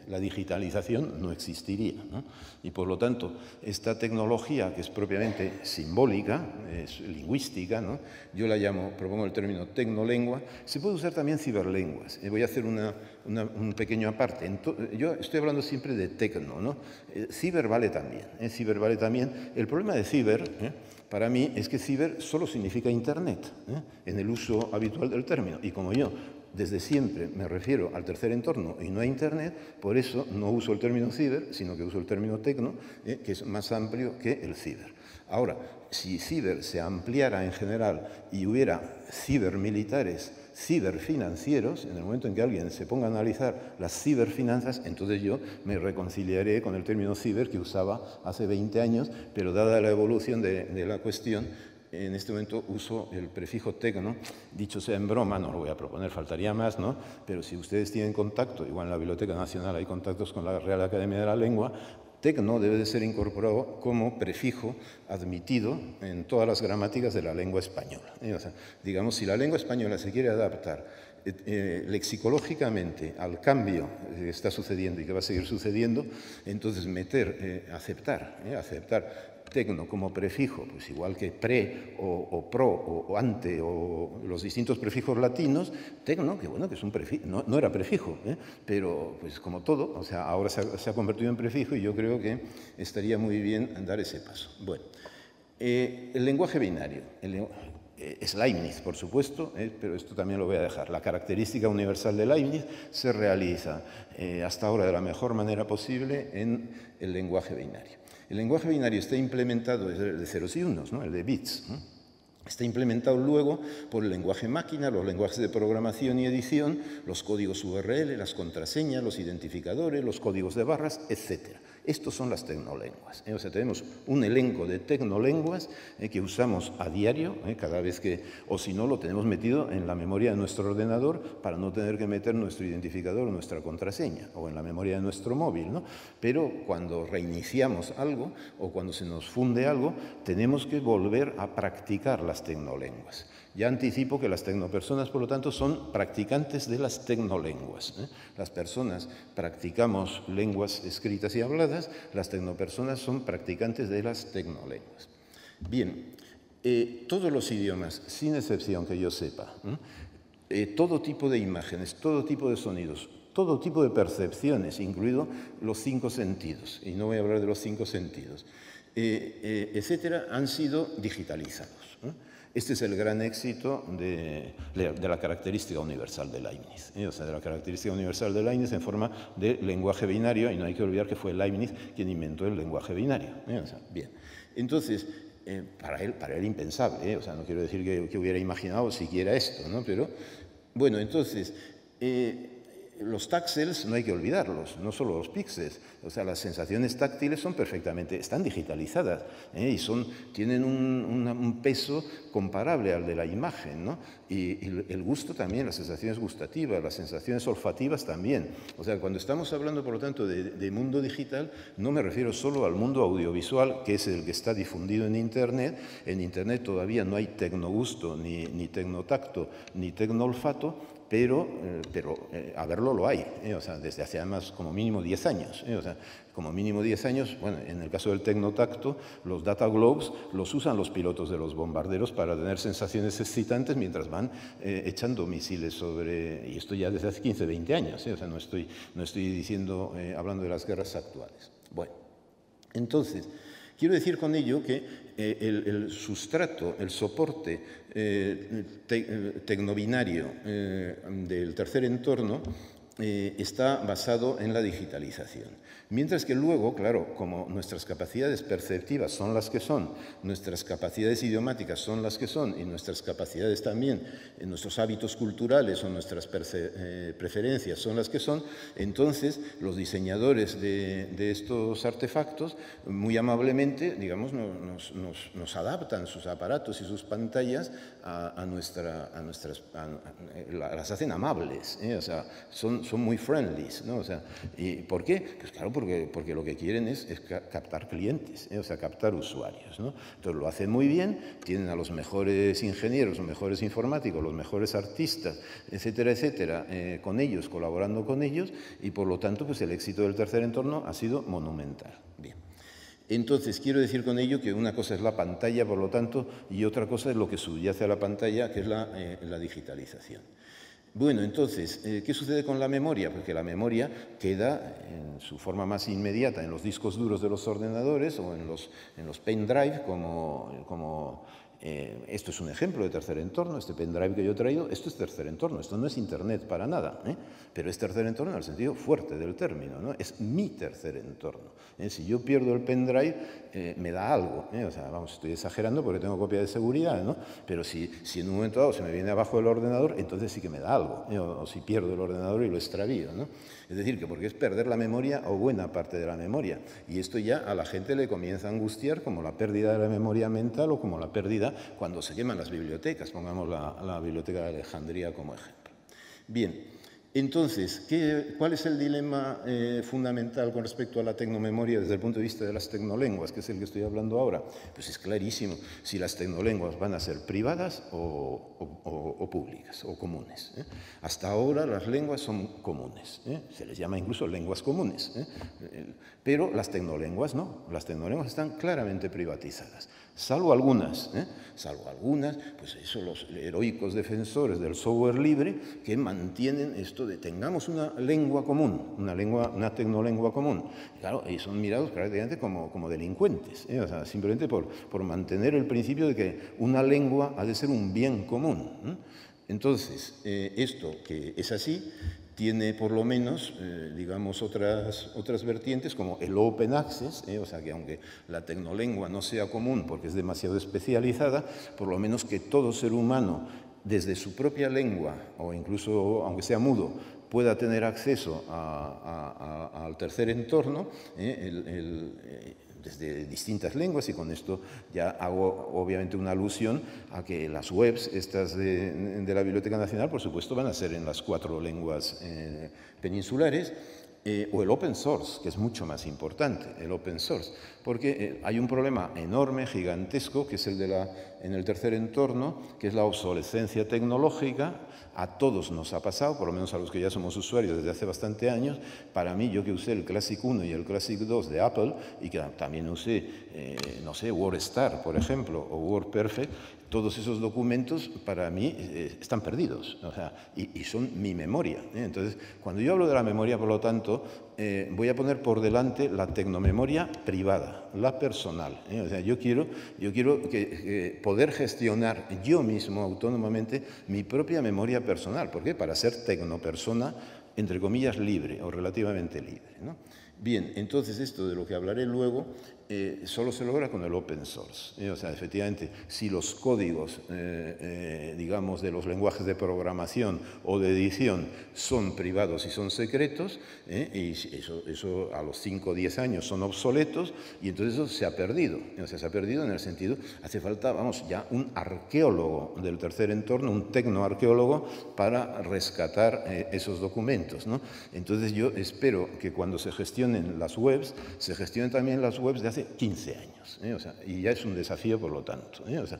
la digitalización no existiría, ¿no? Y por lo tanto, esta tecnología que es propiamente simbólica, es lingüística, ¿no? Yo la propongo el término tecnolengua, se puede usar también ciberlenguas. Voy a hacer un pequeño aparte. Yo estoy hablando siempre de tecno, ¿no? Ciber vale también, El problema de ciber, para mí, es que ciber solo significa Internet, en el uso habitual del término. Y como yo desde siempre me refiero al tercer entorno y no a Internet, por eso no uso el término ciber, sino que uso el término tecno, que es más amplio que el ciber. Ahora, si ciber se ampliara en general y hubiera cibermilitares, ciberfinancieros, en el momento en que alguien se ponga a analizar las ciberfinanzas, entonces yo me reconciliaré con el término ciber que usaba hace 20 años, pero dada la evolución de la cuestión, en este momento uso el prefijo tecno, dicho sea en broma, no lo voy a proponer, faltaría más, ¿no? Pero si ustedes tienen contacto, igual en la Biblioteca Nacional hay contactos con la Real Academia de la Lengua, tecno debe de ser incorporado como prefijo admitido en todas las gramáticas de la lengua española. O sea, digamos, si la lengua española se quiere adaptar lexicológicamente al cambio que está sucediendo y que va a seguir sucediendo, entonces meter, aceptar tecno como prefijo, pues igual que pre o pro o ante o los distintos prefijos latinos, tecno, que bueno, que es un prefijo, no era prefijo, pero pues como todo, o sea, ahora se ha convertido en prefijo y yo creo que estaría muy bien dar ese paso. Bueno, el lenguaje binario. Es Leibniz, por supuesto, pero esto también lo voy a dejar. La característica universal de Leibniz se realiza hasta ahora de la mejor manera posible en el lenguaje binario. El lenguaje binario está implementado, es el de ceros y unos, ¿no? El de bits, ¿no? Está implementado luego por el lenguaje máquina, los lenguajes de programación y edición, los códigos URL, las contraseñas, los identificadores, los códigos de barras, etc. Estos son las tecnolenguas. O sea, tenemos un elenco de tecnolenguas que usamos a diario, cada vez que, o si no, lo tenemos metido en la memoria de nuestro ordenador para no tener que meter nuestro identificador o nuestra contraseña, o en la memoria de nuestro móvil, ¿no? Pero cuando reiniciamos algo o cuando se nos funde algo, tenemos que volver a practicar las tecnolenguas. Ya anticipo que las tecnopersonas, por lo tanto, son practicantes de las tecnolenguas. Las personas practicamos lenguas escritas y habladas, las tecnopersonas son practicantes de las tecnolenguas. Bien, todos los idiomas, sin excepción que yo sepa, todo tipo de imágenes, todo tipo de sonidos, todo tipo de percepciones, incluido los 5 sentidos, y no voy a hablar de los 5 sentidos, etcétera, han sido digitalizados. Este es el gran éxito de la característica universal de Leibniz. O sea, de la característica universal de Leibniz en forma de lenguaje binario, y no hay que olvidar que fue Leibniz quien inventó el lenguaje binario. O sea, bien. Entonces, para él impensable, o sea, no quiero decir que hubiera imaginado siquiera esto, ¿no? Pero, bueno, entonces, los táctiles no hay que olvidarlos, no solo los píxeles. O sea, las sensaciones táctiles son están digitalizadas y tienen un peso comparable al de la imagen, ¿no? Y el gusto también, las sensaciones gustativas, las sensaciones olfativas también. O sea, cuando estamos hablando, por lo tanto, de mundo digital, no me refiero solo al mundo audiovisual, que es el que está difundido en Internet. En Internet todavía no hay tecnogusto, ni tecnotacto, ni tecnoolfato, pero a verlo lo hay, o sea, desde hace además como mínimo 10 años. O sea, como mínimo 10 años, bueno, en el caso del tecnotacto, los data globes los usan los pilotos de los bombarderos para tener sensaciones excitantes mientras van echando misiles sobre, y esto ya desde hace 15, 20 años, o sea, no estoy diciendo, hablando de las guerras actuales. Bueno, entonces, quiero decir con ello que el sustrato, el soporte tecnobinario del tercer entorno está basado en la digitalización. Mientras que luego, claro, como nuestras capacidades perceptivas son las que son, nuestras capacidades idiomáticas son las que son, y nuestras capacidades también, nuestros hábitos culturales o nuestras preferencias son las que son, entonces los diseñadores de estos artefactos, muy amablemente, digamos, nos adaptan sus aparatos y sus pantallas las hacen amables, o sea, son muy friendly, ¿no? O sea, ¿y por qué? Pues claro, porque lo que quieren es captar clientes, o sea, captar usuarios, ¿no? Entonces lo hacen muy bien, tienen a los mejores ingenieros, los mejores informáticos, los mejores artistas, etcétera, etcétera, con ellos, colaborando con ellos, y por lo tanto, pues el éxito del tercer entorno ha sido monumental. Bien. Entonces, quiero decir con ello que una cosa es la pantalla, por lo tanto, y otra cosa es lo que subyace a la pantalla, que es la digitalización. Bueno, entonces, ¿qué sucede con la memoria? Porque la memoria queda en su forma más inmediata en los discos duros de los ordenadores o en los pendrive, esto es un ejemplo de tercer entorno, este pendrive que yo he traído, esto es tercer entorno, esto no es Internet para nada, pero es tercer entorno en el sentido fuerte del término, ¿no? Es mi tercer entorno. Si yo pierdo el pendrive, me da algo, o sea, vamos, estoy exagerando porque tengo copia de seguridad, ¿no? Pero si en un momento dado se me viene abajo el ordenador, entonces sí que me da algo, o si pierdo el ordenador y lo extravío, ¿no? Es decir, que porque es perder la memoria o buena parte de la memoria, y esto ya a la gente le comienza a angustiar como la pérdida de la memoria mental o como la pérdida realidad cuando se queman las bibliotecas. Pongamos la Biblioteca de Alejandría como ejemplo. Bien. Entonces, ¿cuál es el dilema fundamental con respecto a la tecnomemoria desde el punto de vista de las tecnolenguas, que es el que estoy hablando ahora? Pues es clarísimo, si las tecnolenguas van a ser privadas o públicas o comunes. Hasta ahora las lenguas son comunes, se les llama incluso lenguas comunes, pero las tecnolenguas no, las tecnolenguas están claramente privatizadas. Salvo algunas, pues eso, los heroicos defensores del software libre que mantienen esto de tengamos una lengua común, una tecnolengua común. Claro, y son mirados prácticamente como delincuentes, o sea, simplemente por mantener el principio de que una lengua ha de ser un bien común. Entonces, esto que es así, tiene por lo menos, digamos, otras vertientes como el open access, o sea que aunque la tecnolengua no sea común porque es demasiado especializada, por lo menos que todo ser humano desde su propia lengua o incluso aunque sea mudo pueda tener acceso al tercer entorno, desde distintas lenguas, y con esto ya hago obviamente una alusión a que las webs estas de la Biblioteca Nacional, por supuesto, van a ser en las 4 lenguas peninsulares, o el open source, que es mucho más importante, el open source, porque hay un problema enorme, gigantesco, que es el en el tercer entorno, que es la obsolescencia tecnológica. A todos nos ha pasado, por lo menos a los que ya somos usuarios desde hace bastante años. Para mí, yo que usé el Classic 1 y el Classic 2 de Apple, y que también usé, no sé, WordStar, por ejemplo, o WordPerfect, todos esos documentos para mí están perdidos, o sea, y son mi memoria. Entonces, cuando yo hablo de la memoria, por lo tanto, voy a poner por delante la tecnomemoria privada, la personal. O sea, yo quiero poder gestionar yo mismo autónomamente mi propia memoria personal. ¿Por qué? Para ser tecnopersona, entre comillas, libre o relativamente libre, ¿no? Bien, entonces esto de lo que hablaré luego solo se logra con el open source. O sea, efectivamente, si los códigos, digamos, de los lenguajes de programación o de edición son privados y son secretos, y eso a los 5 o 10 años son obsoletos, y entonces eso se ha perdido. O sea, se ha perdido en el sentido, hace falta, vamos, ya un arqueólogo del tercer entorno, un tecnoarqueólogo, para rescatar esos documentos, ¿no? Entonces yo espero que cuando se gestionen las webs, se gestionen también las webs de hace 15 años, o sea, y ya es un desafío, por lo tanto, o sea,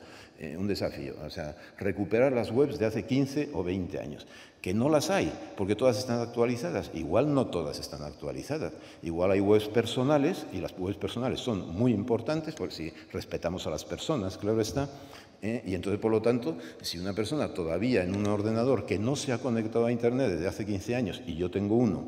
un desafío, o sea, recuperar las webs de hace 15 o 20 años, que no las hay, porque todas están actualizadas. Igual no todas están actualizadas, igual hay webs personales, y las webs personales son muy importantes, porque si respetamos a las personas, claro está. Y entonces, por lo tanto, si una persona todavía en un ordenador que no se ha conectado a Internet desde hace 15 años, y yo tengo uno,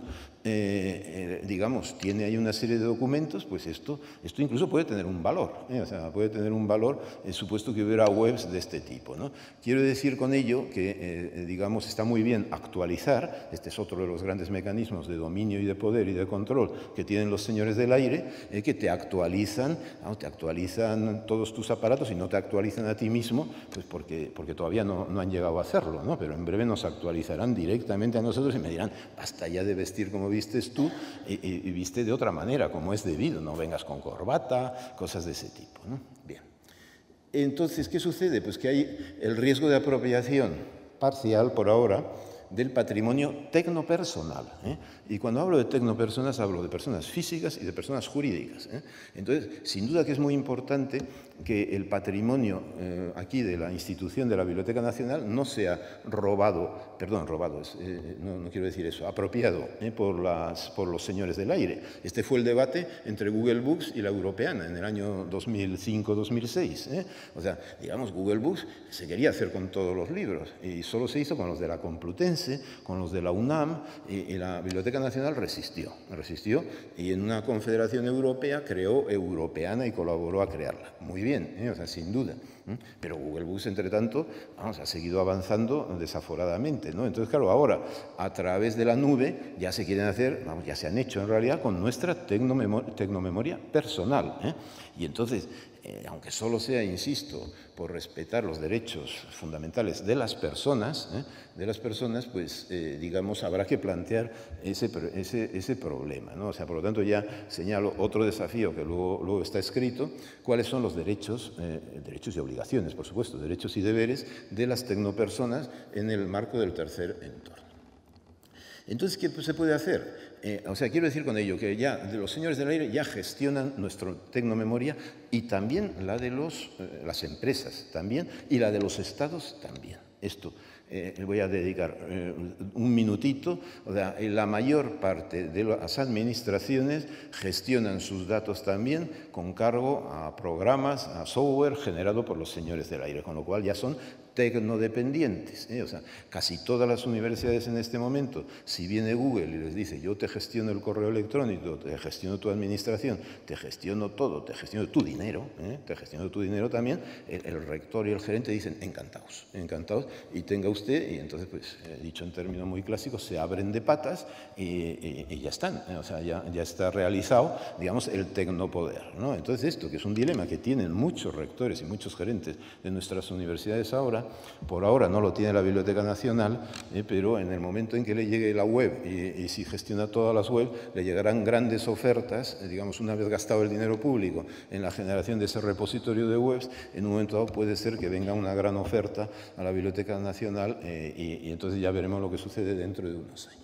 digamos, tiene ahí una serie de documentos, pues esto incluso puede tener un valor, o sea, puede tener un valor supuesto que hubiera webs de este tipo, ¿no? Quiero decir con ello que, digamos, está muy bien actualizar, este es otro de los grandes mecanismos de dominio y de poder y de control que tienen los señores del aire, que te actualizan todos tus aparatos y no te actualizan a ti mismo, pues porque todavía no han llegado a hacerlo, ¿no? Pero en breve nos actualizarán directamente a nosotros y me dirán, basta ya de vestir como vistes tú y viste de otra manera, como es debido, no vengas con corbata, cosas de ese tipo, ¿no? Bien. Entonces, ¿qué sucede? Pues que hay el riesgo de apropiación parcial, por ahora, del patrimonio tecnopersonal. Y cuando hablo de tecnopersonas, hablo de personas físicas y de personas jurídicas. Entonces, sin duda que es muy importante que el patrimonio aquí de la institución de la Biblioteca Nacional no sea robado, no quiero decir eso, apropiado por los señores del aire. Este fue el debate entre Google Books y la Europeana en el año 2005-2006. O sea, digamos, Google Books se quería hacer con todos los libros y solo se hizo con los de la Complutense, con los de la UNAM, y la Biblioteca Nacional resistió y en una confederación europea creó Europeana y colaboró a crearla. Muy bien, o sea, sin duda. Pero Google Books, entre tanto, vamos, ha seguido avanzando desaforadamente, ¿no? Entonces, claro, ahora, a través de la nube, ya se quieren hacer, vamos, ya se han hecho en realidad con nuestra tecnomemoria personal. Y entonces, aunque solo sea, insisto, por respetar los derechos fundamentales de las personas, pues, digamos, habrá que plantear ese problema, ¿no? O sea, por lo tanto, ya señalo otro desafío que luego está escrito, cuáles son los derechos y obligaciones, por supuesto, derechos y deberes de las tecnopersonas en el marco del tercer entorno. Entonces, ¿qué se puede hacer? O sea, quiero decir con ello que ya los señores del aire ya gestionan nuestra tecnomemoria y también la de las empresas también y la de los estados también. Esto le voy a dedicar un minutito. O sea, la mayor parte de las administraciones gestionan sus datos también con cargo a programas, a software generado por los señores del aire, con lo cual ya son tecnodependientes. O sea, casi todas las universidades en este momento, si viene Google y les dice yo te gestiono el correo electrónico, te gestiono tu administración, te gestiono todo, te gestiono tu dinero, también, el rector y el gerente dicen encantados, encantados, y tenga usted, y entonces, pues, dicho en términos muy clásicos, se abren de patas y ya están. O sea, ya está realizado, digamos, el tecnopoder, ¿no? Entonces, esto, que es un dilema que tienen muchos rectores y muchos gerentes de nuestras universidades ahora, por ahora no lo tiene la Biblioteca Nacional, pero en el momento en que le llegue la web y si gestiona todas las webs, le llegarán grandes ofertas, digamos, una vez gastado el dinero público en la generación de ese repositorio de webs, en un momento dado puede ser que venga una gran oferta a la Biblioteca Nacional y entonces ya veremos lo que sucede dentro de unos años.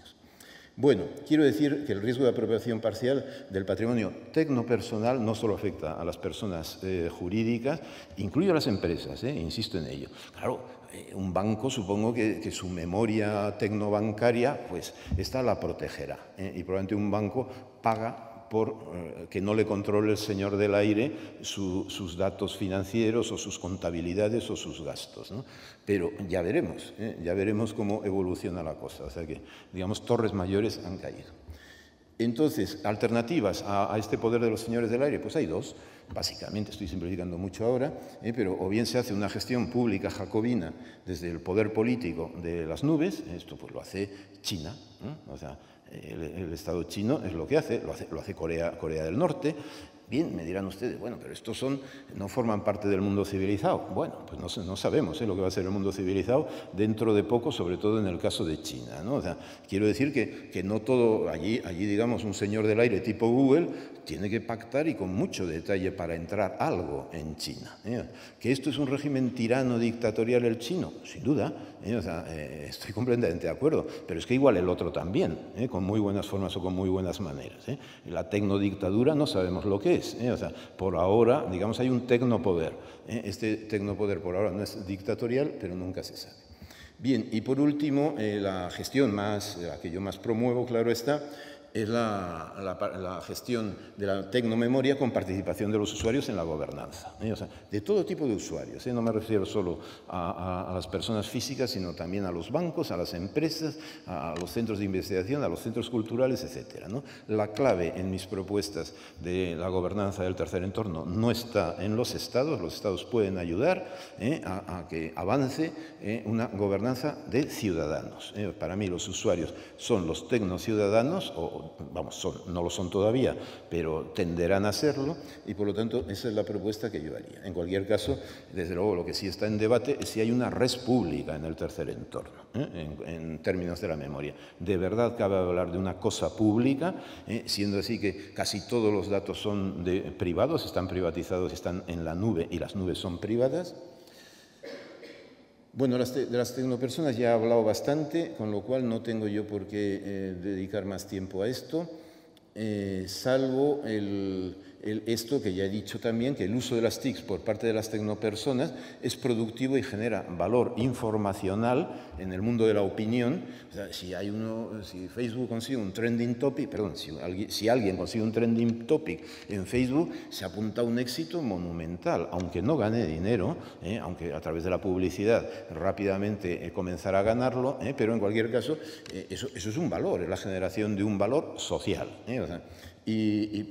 Bueno, quiero decir que el riesgo de apropiación parcial del patrimonio tecnopersonal no solo afecta a las personas jurídicas, incluye a las empresas, insisto en ello. Claro, un banco, supongo que su memoria tecnobancaria, pues esta la protegerá, y probablemente un banco paga por que no le controle el señor del aire sus datos financieros o sus contabilidades o sus gastos, ¿no? Pero ya veremos cómo evoluciona la cosa. O sea que, digamos, torres mayores han caído. Entonces, alternativas a este poder de los señores del aire, pues hay dos. Básicamente, estoy simplificando mucho ahora, pero o bien se hace una gestión pública jacobina desde el poder político de las nubes, esto pues lo hace China, ¿no? O sea, el Estado chino es lo que hace, lo hace Corea del Norte. Bien, me dirán ustedes, bueno, pero estos no forman parte del mundo civilizado. Bueno, pues no sabemos lo que va a ser el mundo civilizado dentro de poco, sobre todo en el caso de China, ¿no? O sea, quiero decir que no todo, allí, digamos, un señor del aire tipo Google tiene que pactar y con mucho detalle para entrar algo en China. ¿Que esto es un régimen tirano dictatorial el chino? Sin duda, o sea, estoy completamente de acuerdo, pero es que igual el otro también, con muy buenas formas o con muy buenas maneras. La tecnodictadura no sabemos lo que es. O sea, por ahora, digamos, hay un tecnopoder. Este tecnopoder por ahora no es dictatorial, pero nunca se sabe. Bien, y por último, la gestión la que yo más promuevo, claro está, es la gestión de la tecnomemoria con participación de los usuarios en la gobernanza. O sea, de todo tipo de usuarios. No me refiero solo a las personas físicas, sino también a los bancos, a las empresas, a los centros de investigación, a los centros culturales, etc., ¿no? La clave en mis propuestas de la gobernanza del tercer entorno no está en los estados pueden ayudar a que avance una gobernanza de ciudadanos. Para mí los usuarios son los tecnociudadanos, vamos, no lo son todavía, pero tenderán a serlo, y por lo tanto esa es la propuesta que yo haría. En cualquier caso, desde luego lo que sí está en debate es si hay una res pública en el tercer entorno, en términos de la memoria. ¿De verdad cabe hablar de una cosa pública, siendo así que casi todos los datos son privados, están privatizados, están en la nube y las nubes son privadas? Bueno, de las tecnopersonas ya he hablado bastante, con lo cual no tengo yo por qué dedicar más tiempo a esto, salvo esto que ya he dicho también, que el uso de las TICs por parte de las tecnopersonas es productivo y genera valor informacional en el mundo de la opinión. O sea, si Facebook consigue un trending topic, perdón, si alguien consigue un trending topic en Facebook, se apunta a un éxito monumental, aunque no gane dinero, aunque a través de la publicidad rápidamente comenzará a ganarlo, pero en cualquier caso, eso es un valor, es la generación de un valor social, o sea,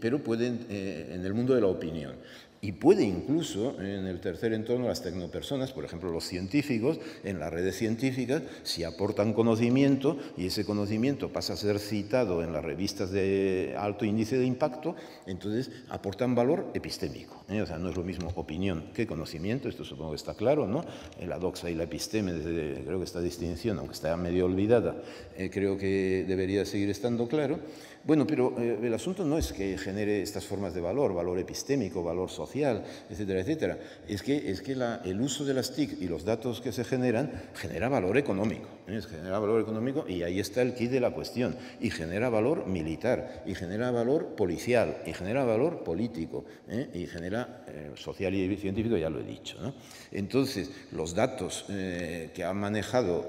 pero pueden, en el mundo de la opinión. Y puede incluso, en el tercer entorno, las tecnopersonas, por ejemplo, los científicos, en las redes científicas, si aportan conocimiento y ese conocimiento pasa a ser citado en las revistas de alto índice de impacto, entonces aportan valor epistémico. O sea, no es lo mismo opinión que conocimiento, esto supongo que está claro, ¿no? La doxa y la episteme, creo que esta distinción, aunque está medio olvidada, creo que debería seguir estando claro. Bueno, pero el asunto no es que genere estas formas de valor, valor epistémico, valor social, etcétera, etcétera. Es que el uso de las TIC y los datos que se generan genera valor económico. Genera valor económico y ahí está el quid de la cuestión. Y genera valor militar, y genera valor policial, y genera valor político, y genera social y científico, ya lo he dicho, ¿no? Entonces, los datos que han manejado,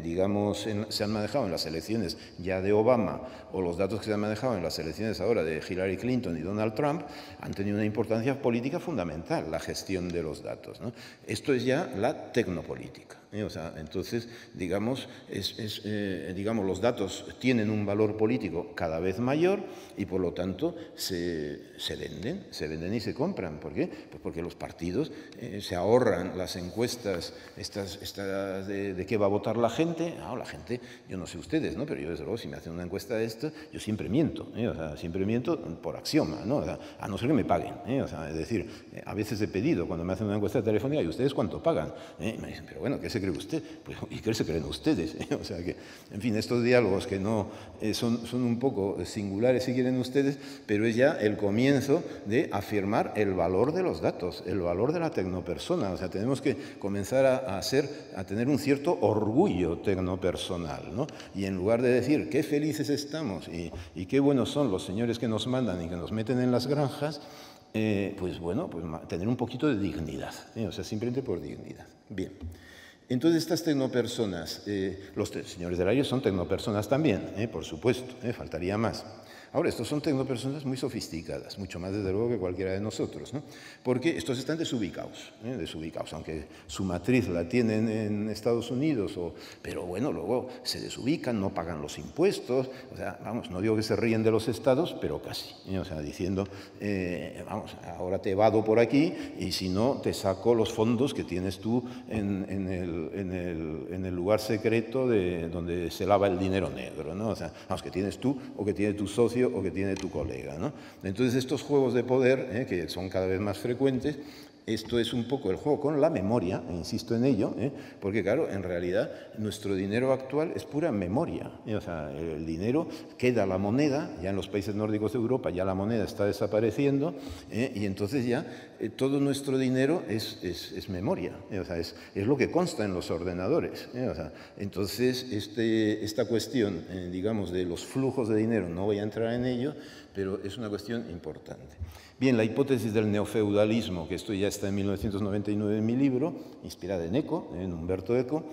digamos, se han manejado en las elecciones ya de Obama, o los datos que se han manejado en las elecciones ahora de Hillary Clinton y Donald Trump, han tenido una importancia política fundamental, la gestión de los datos, ¿no? Esto es ya la tecnopolítica. O sea, entonces, digamos, digamos, los datos tienen un valor político cada vez mayor y, por lo tanto, se venden y se compran. ¿Por qué? Pues porque los partidos se ahorran las encuestas estas de qué va a votar la gente. La gente, yo no sé ustedes, ¿no? Pero yo, desde luego, si me hacen una encuesta de esto, yo siempre miento, o sea, siempre miento por axioma, ¿no? O sea, a no ser que me paguen, o sea, es decir, a veces he pedido, cuando me hacen una encuesta telefónica, ¿y ustedes cuánto pagan? Me dicen, pero bueno, ¿qué se cree usted? Pues, ¿y qué se creen ustedes? O sea que, en fin, estos diálogos que no son un poco singulares, si quieren ustedes, pero es ya el comienzo de afirmar el valor de los datos, el valor de la tecnopersona. O sea, tenemos que comenzar a tener un cierto orgullo tecnopersonal, ¿no? Y en lugar de decir qué felices estamos y qué buenos son los señores que nos mandan y que nos meten en las granjas, pues bueno, pues tener un poquito de dignidad, o sea, simplemente por dignidad. Bien. Entonces, estas tecnopersonas, los señores del aire son tecnopersonas también, por supuesto, faltaría más. Ahora, estos son tecnopersonas muy sofisticadas, mucho más, desde luego, que cualquiera de nosotros, ¿no? Porque estos están desubicados, aunque su matriz la tienen en Estados Unidos, pero bueno, luego se desubican, no pagan los impuestos, o sea, vamos, no digo que se ríen de los estados, pero casi, o sea, diciendo, vamos, ahora te evado por aquí y si no, te saco los fondos que tienes tú en el lugar secreto donde se lava el dinero negro, ¿no? O sea, vamos, que tienes tú o que tiene tu socio o que tiene tu colega, ¿no? Entonces, estos juegos de poder, que son cada vez más frecuentes, esto es un poco el juego con la memoria, insisto en ello, porque claro, en realidad nuestro dinero actual es pura memoria, o sea, el dinero queda la moneda, ya en los países nórdicos de Europa ya la moneda está desapareciendo, y entonces ya todo nuestro dinero es memoria, o sea, es lo que consta en los ordenadores, o sea, entonces esta cuestión, digamos, de los flujos de dinero, no voy a entrar en ello, pero es una cuestión importante. Bien, la hipótesis del neofeudalismo, que esto ya está en 1999 en mi libro, inspirada en Eco, en Humberto Eco,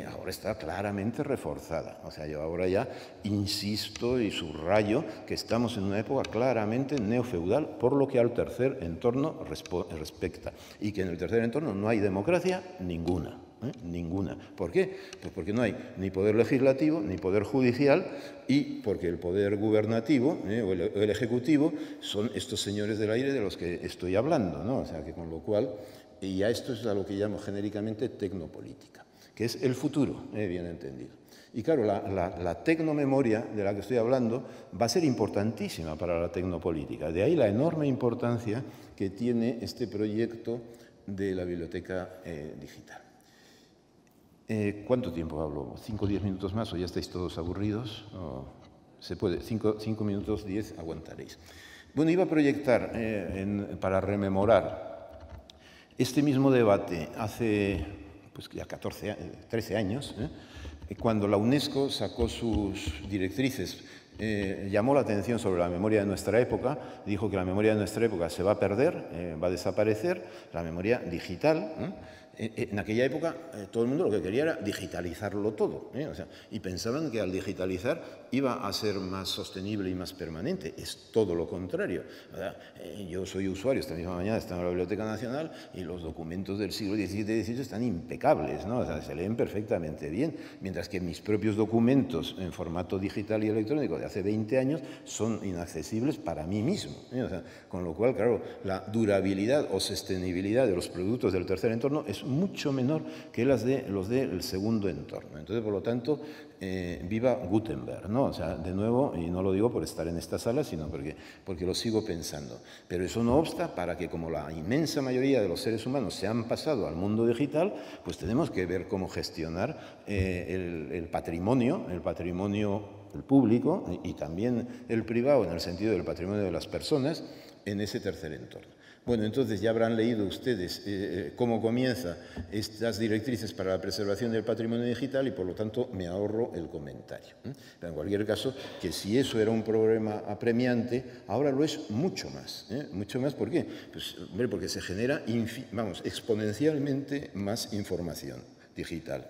ahora está claramente reforzada. O sea, yo ahora ya insisto y subrayo que estamos en una época claramente neofeudal, por lo que al tercer entorno respecta. Y que en el tercer entorno no hay democracia ninguna. Ninguna. ¿Por qué? Pues porque no hay ni poder legislativo ni poder judicial y porque el poder gubernativo o el ejecutivo son estos señores del aire de los que estoy hablando, ¿no? O sea que con lo cual, y a esto es a lo que llamo genéricamente tecnopolítica, que es el futuro, bien entendido. Y claro, la tecnomemoria de la que estoy hablando va a ser importantísima para la tecnopolítica. De ahí la enorme importancia que tiene este proyecto de la biblioteca digital. ¿Cuánto tiempo hablo? ¿5 o 10 minutos más o ya estáis todos aburridos? Se puede, 5 minutos 10 aguantaréis. Bueno, iba a proyectar para rememorar este mismo debate hace pues ya 13 años, cuando la UNESCO sacó sus directrices, llamó la atención sobre la memoria de nuestra época, dijo que la memoria de nuestra época se va a perder, va a desaparecer, la memoria digital, En aquella época todo el mundo lo que quería era digitalizarlo todo, o sea, y pensaban que al digitalizar iba a ser más sostenible y más permanente. Es todo lo contrario. O sea, yo soy usuario, esta misma mañana estaba en la Biblioteca Nacional y los documentos del siglo XVII y XVIII están impecables, ¿no? O sea, se leen perfectamente bien, mientras que mis propios documentos en formato digital y electrónico de hace 20 años son inaccesibles para mí mismo, o sea, con lo cual, claro, la durabilidad o sostenibilidad de los productos del tercer entorno es mucho menor que los del segundo entorno. Entonces, por lo tanto, viva Gutenberg, ¿no? O sea, de nuevo, y no lo digo por estar en esta sala, sino porque lo sigo pensando. Pero eso no obsta para que, como la inmensa mayoría de los seres humanos se han pasado al mundo digital, pues tenemos que ver cómo gestionar el patrimonio el público y también el privado, en el sentido del patrimonio de las personas, en ese tercer entorno. Bueno, entonces ya habrán leído ustedes cómo comienza estas directrices para la preservación del patrimonio digital y, por lo tanto, me ahorro el comentario. Pero en cualquier caso, que si eso era un problema apremiante, ahora lo es mucho más. Mucho más, ¿por qué? Pues, hombre, porque se genera, exponencialmente más información digital.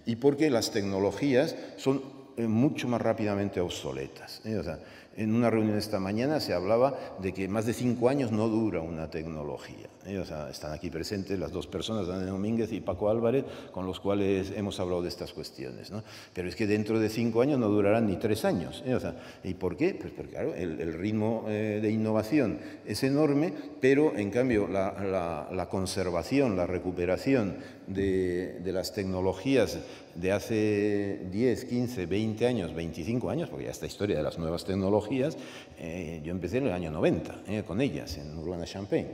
Y porque las tecnologías son mucho más rápidamente obsoletas. O sea, en una reunión esta mañana se hablaba de que más de 5 años no dura una tecnología. O sea, están aquí presentes las dos personas, Daniel Domínguez y Paco Álvarez, con los cuales hemos hablado de estas cuestiones, ¿no? Pero es que dentro de 5 años no durarán ni 3 años. O sea, ¿y por qué? Pues porque, claro, el ritmo de innovación es enorme, pero en cambio la conservación, la recuperación de las tecnologías de hace 10, 15, 20 años, 25 años, porque ya esta historia de las nuevas tecnologías, yo empecé en el año 90 con ellas, en Urbana-Champaign.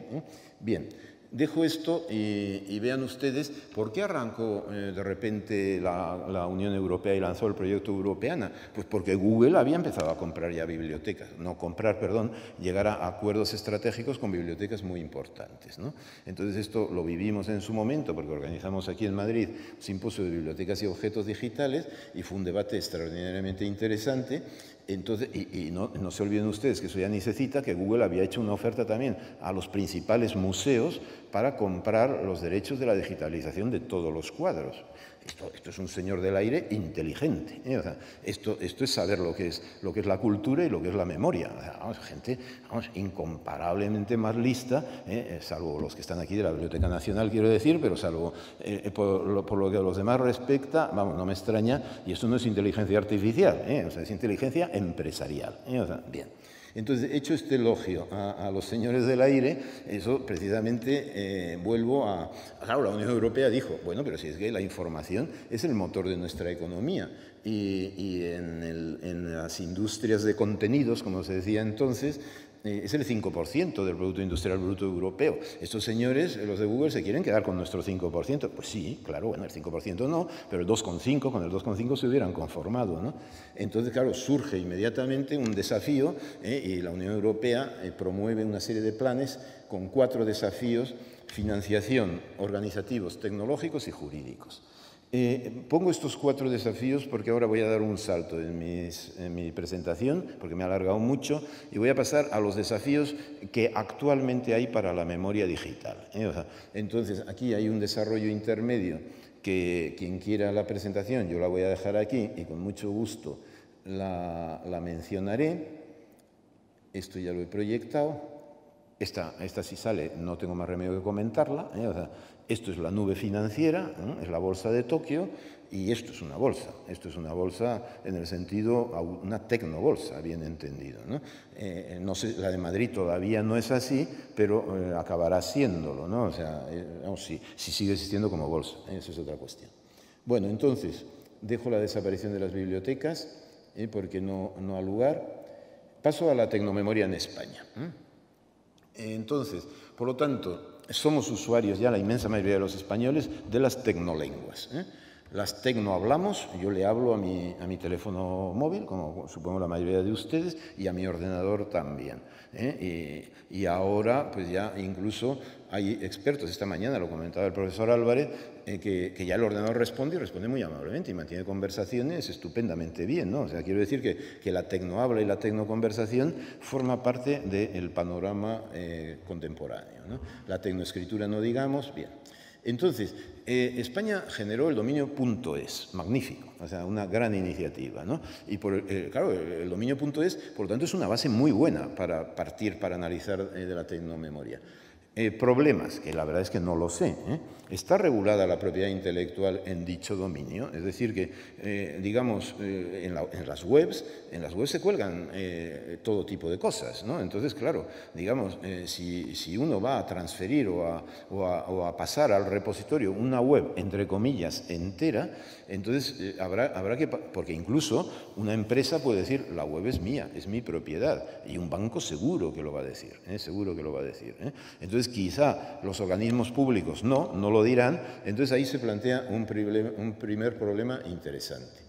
Bien, dejo esto y vean ustedes por qué arrancó de repente la Unión Europea y lanzó el proyecto Europeana. Pues porque Google había empezado a comprar ya bibliotecas, llegar a acuerdos estratégicos con bibliotecas muy importantes, ¿no? Entonces esto lo vivimos en su momento porque organizamos aquí en Madrid un simposio de bibliotecas y objetos digitales y fue un debate extraordinariamente interesante. Entonces, y no se olviden ustedes que eso ya ni se cita, que Google había hecho una oferta también a los principales museos para comprar los derechos de la digitalización de todos los cuadros. Esto es un señor del aire inteligente, O sea, esto es saber lo que es la cultura y lo que es la memoria. O sea, gente incomparablemente más lista, salvo los que están aquí de la Biblioteca Nacional, quiero decir, pero salvo por lo que a los demás respecta, no me extraña, y esto no es inteligencia artificial, o sea, es inteligencia empresarial. O sea, bien. Entonces, hecho este elogio a los señores del aire, eso precisamente vuelvo a... Claro, la Unión Europea dijo, bueno, pero si es que la información es el motor de nuestra economía y en las industrias de contenidos, como se decía entonces, es el 5% del Producto Industrial Bruto Europeo. Estos señores, los de Google, se quieren quedar con nuestro 5%. Pues sí, claro, bueno, el 5% no, pero el 2,5%, con el 2,5% se hubieran conformado, ¿no? Entonces, claro, surge inmediatamente un desafío y la Unión Europea promueve una serie de planes con 4 desafíos: financiación, organizativos, tecnológicos y jurídicos. Pongo estos 4 desafíos porque ahora voy a dar un salto en mi presentación, porque me he alargado mucho, y voy a pasar a los desafíos que actualmente hay para la memoria digital. O sea, entonces, aquí hay un desarrollo intermedio que quien quiera la presentación, yo la voy a dejar aquí y con mucho gusto la mencionaré. Esto ya lo he proyectado. Esta sí sale, no tengo más remedio que comentarla. O sea, esto es la nube financiera, es la bolsa de Tokio, y esto es una bolsa. Esto es una bolsa en el sentido, una tecnobolsa, bien entendido, ¿no? No sé, la de Madrid todavía no es así, pero acabará siéndolo, ¿no? O sea, si sigue existiendo como bolsa, eso es otra cuestión. Bueno, entonces, dejo la desaparición de las bibliotecas, porque no ha lugar. Paso a la tecnomemoria en España. Entonces, por lo tanto, somos usuarios ya, la inmensa mayoría de los españoles, de las tecnolenguas. Las tecnohablamos, yo le hablo a mi teléfono móvil, como supongo la mayoría de ustedes, y a mi ordenador también. Y ahora, pues ya incluso hay expertos, esta mañana lo comentaba el profesor Álvarez, que ya el ordenador responde y responde muy amablemente y mantiene conversaciones estupendamente bien, ¿no? O sea, quiero decir que la tecnohabla y la tecnoconversación forma parte del panorama contemporáneo, ¿no? La tecnoescritura no digamos, bien. Entonces, España generó el dominio .es, magnífico, o sea, una gran iniciativa, ¿no? Y claro, el dominio .es, por lo tanto, es una base muy buena para partir, para analizar de la tecnomemoria. Problemas, que la verdad es que no lo sé. ¿Está regulada la propiedad intelectual en dicho dominio? Es decir, que, digamos, en las webs se cuelgan todo tipo de cosas, ¿no? Entonces, claro, digamos, si uno va a transferir o a pasar al repositorio una web, entre comillas, entera, entonces habrá que... Porque incluso una empresa puede decir, la web es mía, es mi propiedad, y un banco seguro que lo va a decir, seguro que lo va a decir. Entonces, quizá los organismos públicos no lo dirán, entonces ahí se plantea un primer problema interesante.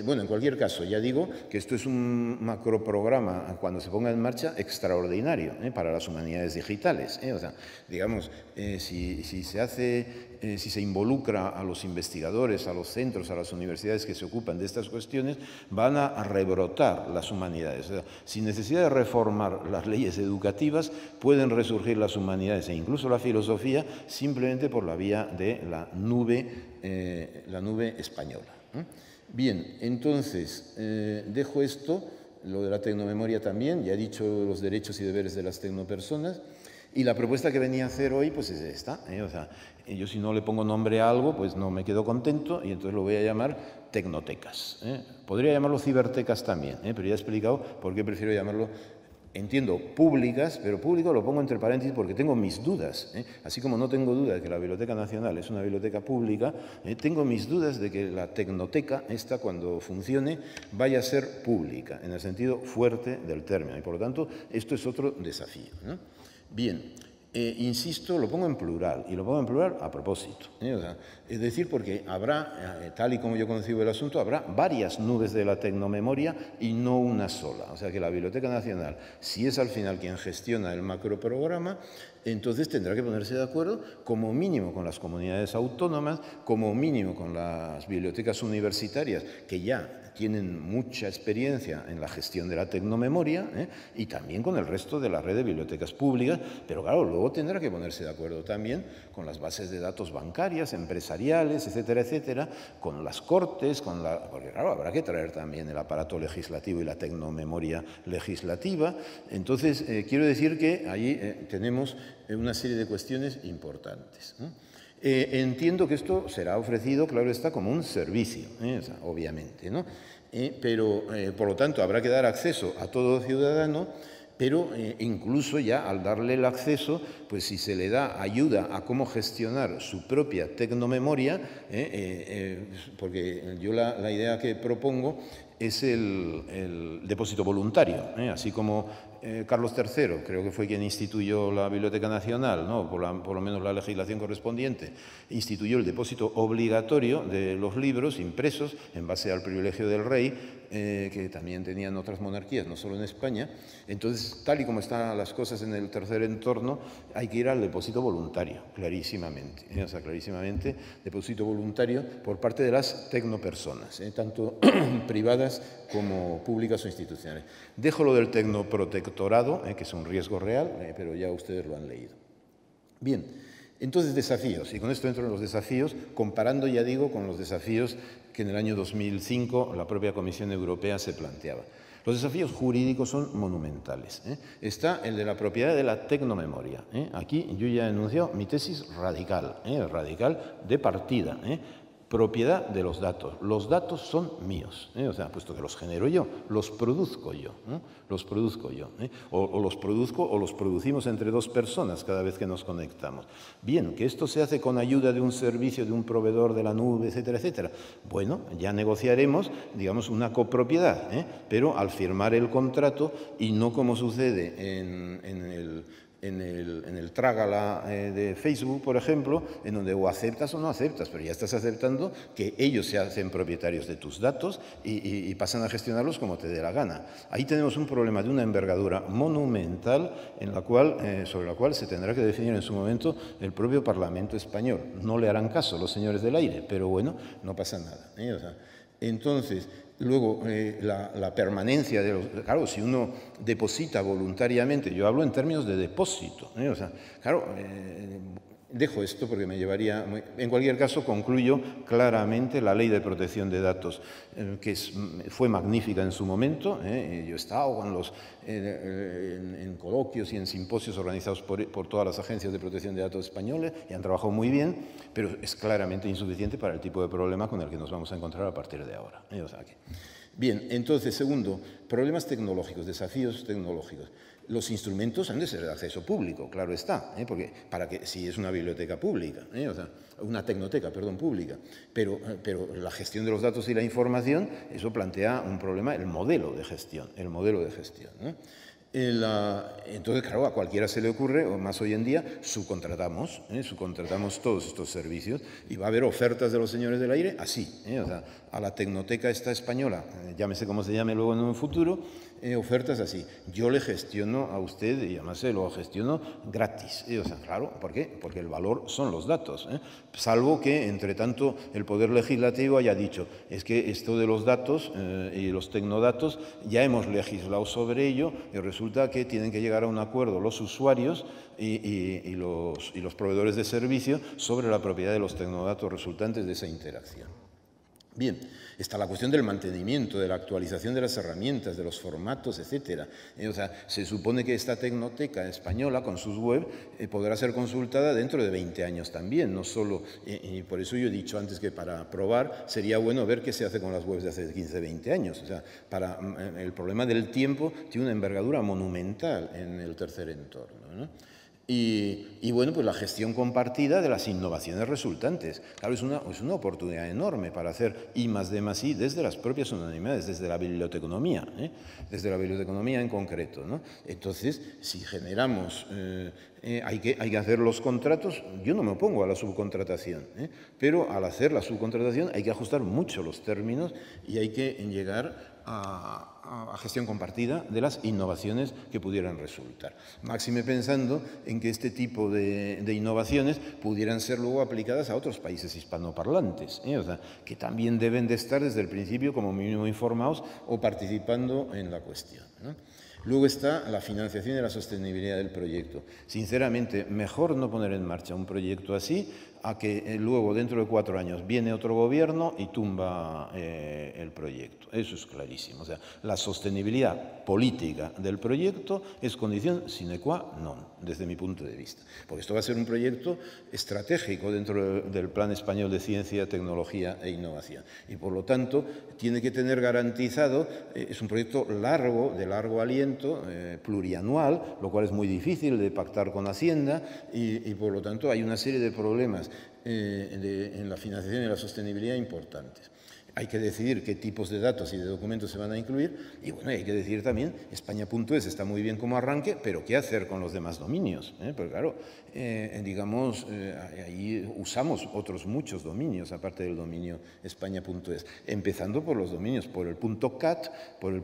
Bueno, en cualquier caso, ya digo que esto es un macroprograma, cuando se ponga en marcha, extraordinario para las humanidades digitales. O sea, digamos, si se involucra a los investigadores, a los centros, a las universidades que se ocupan de estas cuestiones, van a rebrotar las humanidades. O sea, sin necesidad de reformar las leyes educativas, pueden resurgir las humanidades e incluso la filosofía simplemente por la vía de la nube española. Bien, entonces, dejo esto, lo de la tecnomemoria también, ya he dicho los derechos y deberes de las tecnopersonas, y la propuesta que venía a hacer hoy pues es esta. O sea, yo si no le pongo nombre a algo, pues no me quedo contento y entonces lo voy a llamar tecnotecas. Podría llamarlo cibertecas también, pero ya he explicado por qué prefiero llamarlo, entiendo, públicas, pero público lo pongo entre paréntesis porque tengo mis dudas. Así como no tengo duda de que la Biblioteca Nacional es una biblioteca pública, tengo mis dudas de que la tecnoteca, esta cuando funcione, vaya a ser pública, en el sentido fuerte del término. Y por lo tanto, esto es otro desafío, ¿no? Bien, insisto, lo pongo en plural, y lo pongo en plural a propósito. O sea, es decir, porque habrá, tal y como yo concibo el asunto, habrá varias nubes de la tecnomemoria y no una sola. O sea, que la Biblioteca Nacional, si es al final quien gestiona el macroprograma, entonces tendrá que ponerse de acuerdo como mínimo con las comunidades autónomas, como mínimo con las bibliotecas universitarias, que ya tienen mucha experiencia en la gestión de la tecnomemoria, y también con el resto de la red de bibliotecas públicas, pero claro, luego tendrá que ponerse de acuerdo también con las bases de datos bancarias, empresariales, etcétera, etcétera, con las cortes, porque claro, habrá que traer también el aparato legislativo y la tecnomemoria legislativa. Entonces, quiero decir que ahí tenemos una serie de cuestiones importantes. Entiendo que esto será ofrecido, claro está, como un servicio, o sea, obviamente, ¿no? Pero, por lo tanto, habrá que dar acceso a todo ciudadano, pero incluso ya al darle el acceso, pues si se le da ayuda a cómo gestionar su propia tecnomemoria, porque yo la idea que propongo es el depósito voluntario, así como Carlos III, creo que fue quien instituyó la Biblioteca Nacional, ¿no? por lo menos la legislación correspondiente, instituyó el depósito obligatorio de los libros impresos en base al privilegio del rey, que también tenían otras monarquías, no solo en España. Entonces, tal y como están las cosas en el tercer entorno, hay que ir al depósito voluntario, clarísimamente. O sea, clarísimamente, depósito voluntario por parte de las tecnopersonas, tanto privadas como públicas o institucionales. Dejo lo del tecnoprotectorado, que es un riesgo real, pero ya ustedes lo han leído. Bien, entonces desafíos, y con esto entro en los desafíos, comparando, ya digo, con los desafíos que en el año 2005 la propia Comisión Europea se planteaba. Los desafíos jurídicos son monumentales. Está el de la propiedad de la tecnomemoria. Aquí yo ya he enunciado mi tesis radical, radical de partida. Propiedad de los datos. Los datos son míos, o sea, puesto que los genero yo, los produzco yo, los produzco yo, o los produzco o los producimos entre dos personas cada vez que nos conectamos. Bien, que esto se hace con ayuda de un servicio, de un proveedor de la nube, etcétera, etcétera. Bueno, ya negociaremos, digamos, una copropiedad, pero al firmar el contrato y no como sucede en el trágala de Facebook, por ejemplo, en donde o aceptas o no aceptas, pero ya estás aceptando que ellos se hacen propietarios de tus datos y pasan a gestionarlos como te dé la gana. Ahí tenemos un problema de una envergadura monumental sobre la cual se tendrá que definir en su momento el propio Parlamento español. No le harán caso los señores del aire, pero bueno, no pasa nada. O sea, entonces, luego, la permanencia de los... Claro, si uno deposita voluntariamente, yo hablo en términos de depósito, o sea, claro, Dejo esto porque me llevaría... En cualquier caso, concluyo claramente la Ley de Protección de Datos, que fue magnífica en su momento. Yo he estado en coloquios y en simposios organizados por todas las agencias de protección de datos españoles y han trabajado muy bien, pero es claramente insuficiente para el tipo de problema con el que nos vamos a encontrar a partir de ahora. O sea que... Bien, entonces, segundo, problemas tecnológicos, desafíos tecnológicos. Los instrumentos han de ser de acceso público, claro está, porque si es una biblioteca pública, o sea, una tecnoteca, perdón, pública, pero la gestión de los datos y la información, eso plantea un problema, el modelo de gestión, ¿no? Entonces, claro, a cualquiera se le ocurre, o más hoy en día, subcontratamos todos estos servicios y va a haber ofertas de los señores del aire así, o sea, a la tecnoteca esta española, llámese como se llame luego en un futuro, ofertas así. Yo le gestiono a usted y además se lo gestiono gratis. O sea, claro, ¿por qué? Porque el valor son los datos. Salvo que, entre tanto, el Poder Legislativo haya dicho, es que esto de los datos y los tecnodatos ya hemos legislado sobre ello y resulta que tienen que llegar a un acuerdo los usuarios y los proveedores de servicio sobre la propiedad de los tecnodatos resultantes de esa interacción. Bien, está la cuestión del mantenimiento, de la actualización de las herramientas, de los formatos, etcétera. O sea, se supone que esta tecnoteca española con sus web podrá ser consultada dentro de 20 años también, no solo, y por eso yo he dicho antes que para probar sería bueno ver qué se hace con las webs de hace 15, 20 años. O sea, el problema del tiempo tiene una envergadura monumental en el tercer entorno, ¿no? Y bueno, pues la gestión compartida de las innovaciones resultantes. Claro, es una oportunidad enorme para hacer I+D+I desde las propias unanimidades, desde la biblioteconomía, desde la biblioteconomía en concreto, ¿no? Entonces, si generamos, hay que hacer los contratos, yo no me opongo a la subcontratación, pero al hacer la subcontratación hay que ajustar mucho los términos y hay que llegar a gestión compartida de las innovaciones que pudieran resultar. Máxime pensando en que este tipo de innovaciones pudieran ser luego aplicadas a otros países hispanoparlantes, o sea, que también deben de estar desde el principio como mínimo informados o participando en la cuestión, ¿no? Luego está la financiación y la sostenibilidad del proyecto. Sinceramente, mejor no poner en marcha un proyecto así a que luego, dentro de 4 años, viene otro gobierno y tumba el proyecto. Eso es clarísimo. O sea, la sostenibilidad política del proyecto es condición sine qua non, desde mi punto de vista. Porque esto va a ser un proyecto estratégico dentro del Plan Español de Ciencia, Tecnología e Innovación. Y, por lo tanto, tiene que tener garantizado, es un proyecto largo, de largo aliento, plurianual, lo cual es muy difícil de pactar con Hacienda y por lo tanto, hay una serie de problemas en la financiación y la sostenibilidad importantes. Hay que decidir qué tipos de datos y de documentos se van a incluir y bueno, hay que decidir también, España.es está muy bien como arranque, pero ¿qué hacer con los demás dominios? Porque claro, digamos, ahí usamos otros muchos dominios, aparte del dominio España.es, empezando por los dominios, por el .cat, por el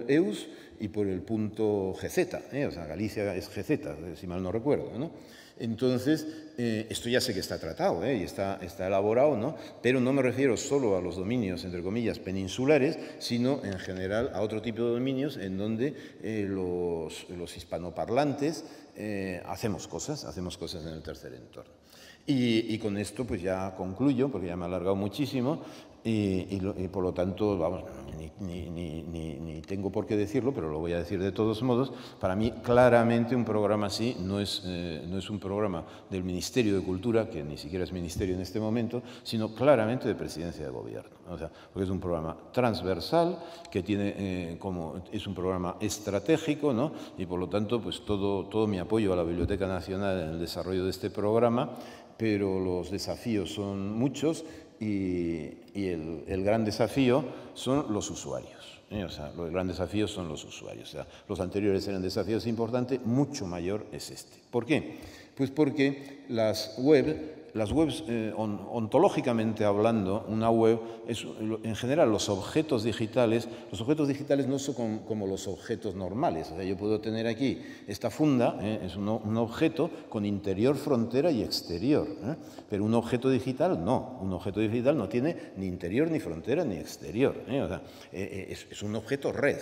.eus y por el .gz, o sea, Galicia es GZ, si mal no recuerdo, ¿no? Entonces, esto ya sé que está tratado y está elaborado, ¿no? Pero no me refiero solo a los dominios, entre comillas, peninsulares, sino en general a otro tipo de dominios en donde los hispanoparlantes hacemos cosas en el tercer entorno. Y con esto pues ya concluyo, porque ya me he alargado muchísimo y por lo tanto, vamos, ni tengo por qué decirlo, pero lo voy a decir de todos modos. Para mí, claramente, un programa así no es un programa del Ministerio de Cultura, que ni siquiera es ministerio en este momento, sino claramente de Presidencia de Gobierno. O sea, porque es un programa transversal, que tiene es un programa estratégico, ¿no? Y por lo tanto, pues todo mi apoyo a la Biblioteca Nacional en el desarrollo de este programa, pero los desafíos son muchos y el gran desafío son los usuarios. O sea, el gran desafío son los usuarios. O sea, los anteriores eran desafíos importantes, mucho mayor es este. ¿Por qué? Pues porque las webs, ontológicamente hablando, una web, en general los objetos digitales no son como los objetos normales. O sea, yo puedo tener aquí esta funda, es un objeto con interior, frontera y exterior. Pero un objeto digital no. Un objeto digital no tiene ni interior, ni frontera, ni exterior. O sea, es un objeto red.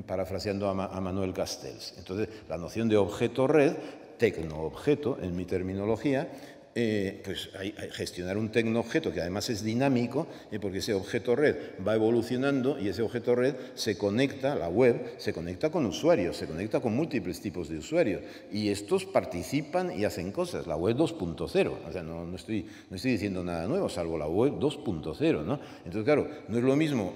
Parafraseando a Manuel Castells. Entonces, la noción de objeto red tecnoobjeto, en mi terminología, pues gestionar un tecnoobjeto que además es dinámico, porque ese objeto red va evolucionando y ese objeto red se conecta, la web, se conecta con usuarios, se conecta con múltiples tipos de usuarios y estos participan y hacen cosas. La web 2.0, o sea, no estoy diciendo nada nuevo, salvo la web 2.0, ¿no? Entonces, claro, no es lo mismo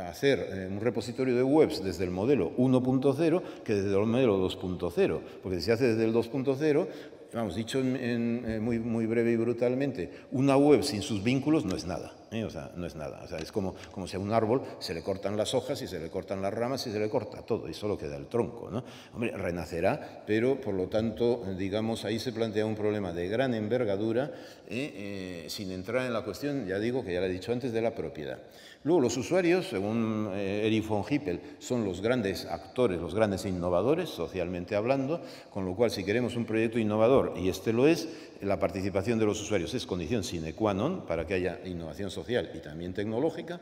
hacer un repositorio de webs desde el modelo 1.0 que desde el modelo 2.0, porque si se hace desde el 2.0, vamos, dicho muy breve y brutalmente, una web sin sus vínculos no es nada, o sea, no es nada. O sea, es como si a un árbol se le cortan las hojas y se le cortan las ramas y se le corta todo y solo queda el tronco, ¿no? Hombre, renacerá, pero por lo tanto, digamos, ahí se plantea un problema de gran envergadura, sin entrar en la cuestión, ya digo, que ya le he dicho antes, de la propiedad. Luego, los usuarios, según Erich von Hippel, son los grandes actores, los grandes innovadores, socialmente hablando, con lo cual, si queremos un proyecto innovador, y este lo es, la participación de los usuarios es condición sine qua non para que haya innovación social y también tecnológica.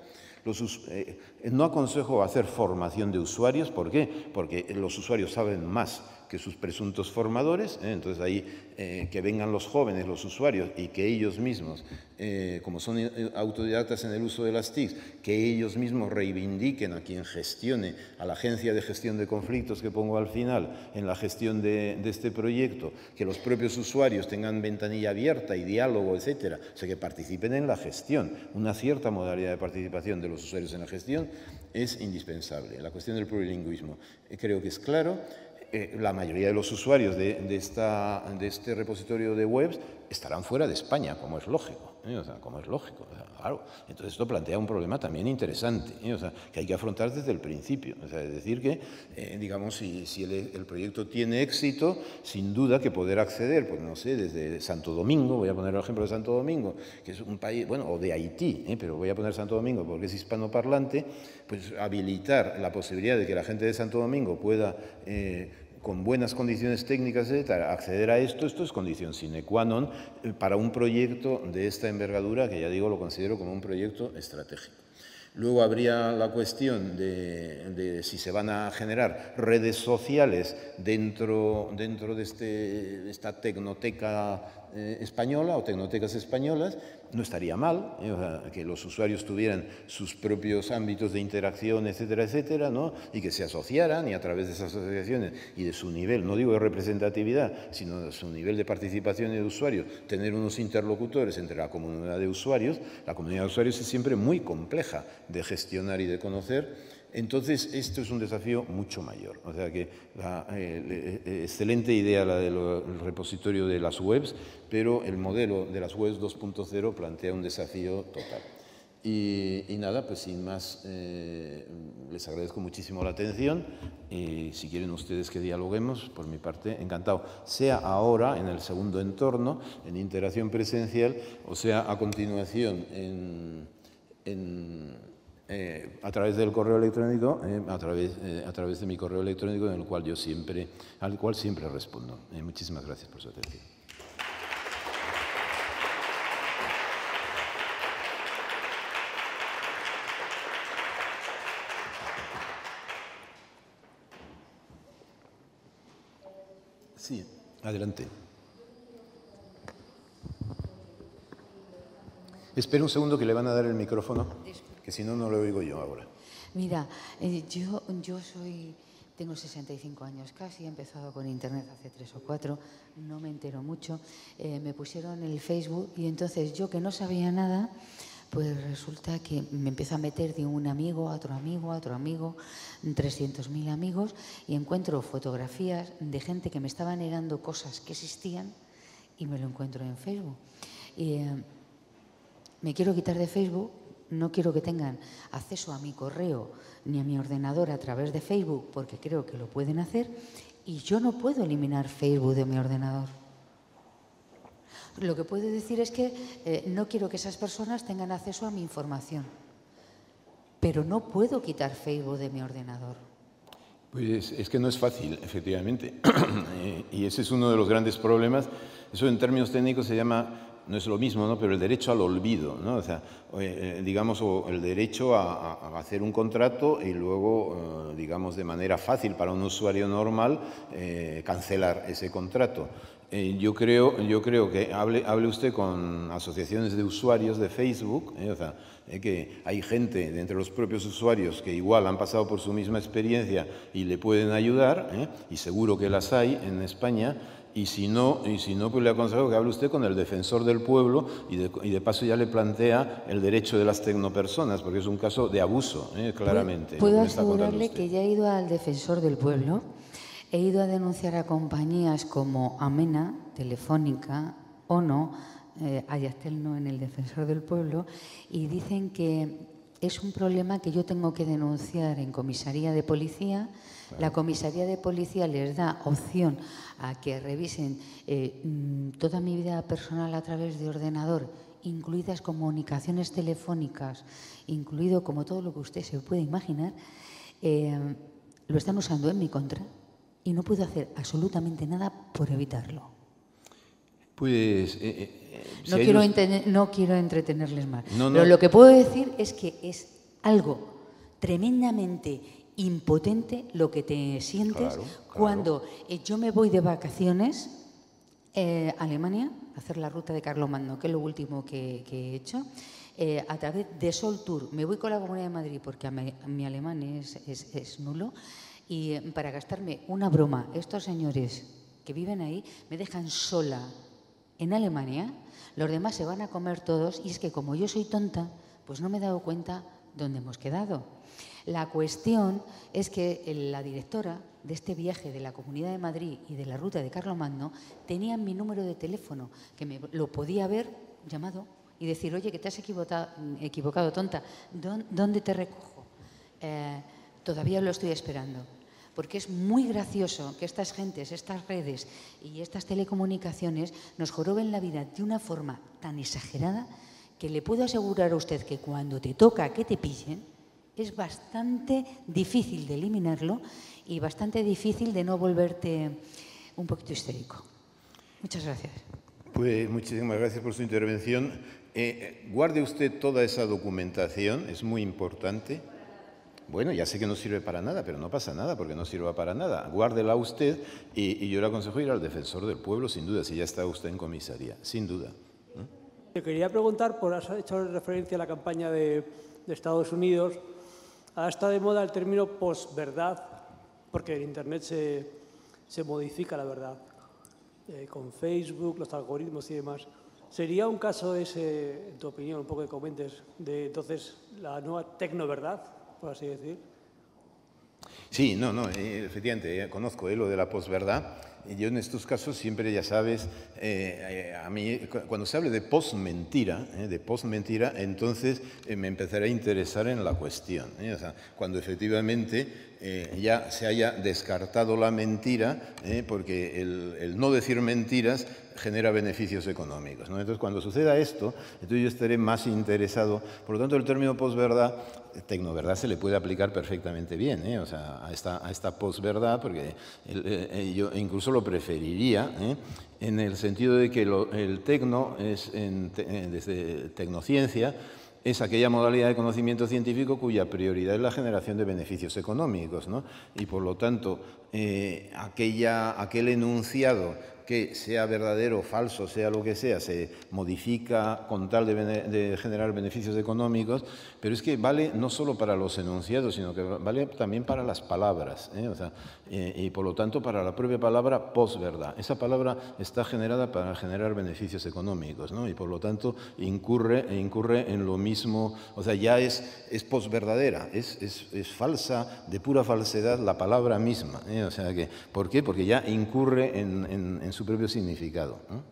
No aconsejo hacer formación de usuarios, ¿por qué? Porque los usuarios saben más que sus presuntos formadores, entonces ahí que vengan los jóvenes, los usuarios, y que ellos mismos, como son autodidactas en el uso de las TICs, que ellos mismos reivindiquen a quien gestione, a la agencia de gestión de conflictos que pongo al final, en la gestión de este proyecto, que los propios usuarios tengan ventanilla abierta y diálogo, etcétera, o sea, que participen en la gestión. Una cierta modalidad de participación de los usuarios en la gestión es indispensable. La cuestión del plurilingüismo creo que es claro. La mayoría de los usuarios de este repositorio de webs estarán fuera de España, como es lógico, o sea, como es lógico, o sea, claro. Entonces esto plantea un problema también interesante, o sea, que hay que afrontar desde el principio. O sea, es decir que, digamos, si el proyecto tiene éxito, sin duda que poder acceder, pues no sé, desde Santo Domingo, voy a poner el ejemplo de Santo Domingo, que es un país, bueno, o de Haití, pero voy a poner Santo Domingo porque es hispanoparlante, pues habilitar la posibilidad de que la gente de Santo Domingo pueda con buenas condiciones técnicas, etcétera, acceder a esto es condición sine qua non para un proyecto de esta envergadura, que ya digo, lo considero como un proyecto estratégico. Luego habría la cuestión de si se van a generar redes sociales dentro de esta tecnoteca española o tecnotecas españolas. No estaría mal, o sea, que los usuarios tuvieran sus propios ámbitos de interacción, etcétera, etcétera, ¿no? Y que se asociaran y a través de esas asociaciones y de su nivel, no digo de representatividad, sino de su nivel de participación y de usuarios, tener unos interlocutores entre la comunidad de usuarios. La comunidad de usuarios es siempre muy compleja de gestionar y de conocer. Entonces, esto es un desafío mucho mayor. O sea que la excelente idea la del repositorio de las webs, pero el modelo de las webs 2.0 plantea un desafío total. Y nada, pues sin más, les agradezco muchísimo la atención y si quieren ustedes que dialoguemos, por mi parte, encantado. Sea ahora, en el segundo entorno, en interacción presencial, o sea, a continuación a través del correo electrónico, a través de mi correo electrónico, al cual siempre respondo. Muchísimas gracias por su atención. Sí, adelante. Espera un segundo que le van a dar el micrófono, que si no, no lo oigo yo ahora. Mira, yo tengo 65 años casi, he empezado con Internet hace 3 o 4, no me entero mucho. Me pusieron el Facebook y entonces yo, que no sabía nada, pues resulta que me empiezo a meter de un amigo a otro amigo, 300.000 amigos, y encuentro fotografías de gente que me estaba negando cosas que existían y me lo encuentro en Facebook. Me quiero quitar de Facebook, no quiero que tengan acceso a mi correo ni a mi ordenador a través de Facebook, porque creo que lo pueden hacer, y yo no puedo eliminar Facebook de mi ordenador. Lo que puedo decir es que no quiero que esas personas tengan acceso a mi información, pero no puedo quitar Facebook de mi ordenador. Pues es que no es fácil, efectivamente, y ese es uno de los grandes problemas. Eso en términos técnicos se llama no es lo mismo, ¿no? Pero el derecho al olvido, ¿no? O sea, digamos, o el derecho a hacer un contrato y luego, digamos, de manera fácil para un usuario normal, cancelar ese contrato. Yo creo que hable usted con asociaciones de usuarios de Facebook, o sea, que hay gente de entre los propios usuarios que igual han pasado por su misma experiencia y le pueden ayudar, y seguro que las hay en España. Y si no, pues le aconsejo que hable usted con el defensor del pueblo y de paso ya le plantea el derecho de las tecnopersonas, porque es un caso de abuso, claramente. Puedo asegurarle que ya he ido al defensor del pueblo, he ido a denunciar a compañías como Amena, Telefónica, ONO, Ayatel no en el defensor del pueblo, y dicen que es un problema que yo tengo que denunciar en comisaría de policía. Claro. La comisaría de policía les da opción a que revisen toda mi vida personal a través de ordenador, incluidas comunicaciones telefónicas, incluido como todo lo que usted se puede imaginar, lo están usando en mi contra y no puedo hacer absolutamente nada por evitarlo. Pues... no quiero entretenerles más. No. Pero lo que puedo decir es que es algo tremendamente impotente lo que te sientes cuando yo me voy de vacaciones a Alemania a hacer la ruta de Carlomagno, que es lo último que he hecho, a través de Sol Tour. Me voy con la Comunidad de Madrid porque mi alemán es nulo, y para gastarme una broma, estos señores que viven ahí me dejan sola en Alemania, los demás se van a comer todos, y es que como yo soy tonta, pues no me he dado cuenta dónde hemos quedado. La cuestión es que la directora de este viaje de la Comunidad de Madrid y de la ruta de Carlomagno tenía mi número de teléfono, que me lo podía haber llamado y decir, oye, que te has equivocado, tonta, ¿dónde te recojo? Todavía lo estoy esperando. Porque es muy gracioso que estas gentes, estas redes y estas telecomunicaciones nos joroben la vida de una forma tan exagerada que le puedo asegurar a usted que cuando te toca que te pillen es bastante difícil de eliminarlo y bastante difícil de no volverte un poquito histérico. Muchas gracias. Pues muchísimas gracias por su intervención. Guarde usted toda esa documentación, es muy importante. Bueno, ya sé que no sirve para nada, pero no pasa nada porque no sirva para nada. Guárdela usted y yo le aconsejo ir al defensor del pueblo, sin duda, si ya está usted en comisaría, sin duda. Te quería preguntar, has hecho referencia a la campaña de Estados Unidos. Ahora está de moda el término posverdad, porque en Internet se modifica la verdad, con Facebook, los algoritmos y demás. ¿Sería un caso ese, en tu opinión, un poco que comentes, de entonces la nueva tecnoverdad, por así decir? Sí, efectivamente, conozco lo de la posverdad. Yo en estos casos siempre, ya sabes, a mí cuando se hable de postmentira, entonces me empezaré a interesar en la cuestión. O sea, cuando efectivamente ya se haya descartado la mentira, porque el no decir mentiras genera beneficios económicos, ¿no? Entonces, cuando suceda esto, entonces yo estaré más interesado. Por lo tanto, el término posverdad, tecnoverdad, se le puede aplicar perfectamente bien, o sea, a esta posverdad, porque yo incluso lo preferiría, en el sentido de que el tecno es, desde tecnociencia, es aquella modalidad de conocimiento científico cuya prioridad es la generación de beneficios económicos, ¿no? Y por lo tanto, aquel enunciado que sea verdadero o falso, sea lo que sea, se modifica con tal de generar beneficios económicos, pero es que vale no solo para los enunciados, sino que vale también para las palabras, o sea, y por lo tanto para la propia palabra posverdad. Esa palabra está generada para generar beneficios económicos, ¿no? Y por lo tanto incurre en lo mismo, o sea, ya es posverdadera, es falsa, de pura falsedad la palabra misma, o sea que, ¿por qué? Porque ya incurre en su propio significado, ¿no?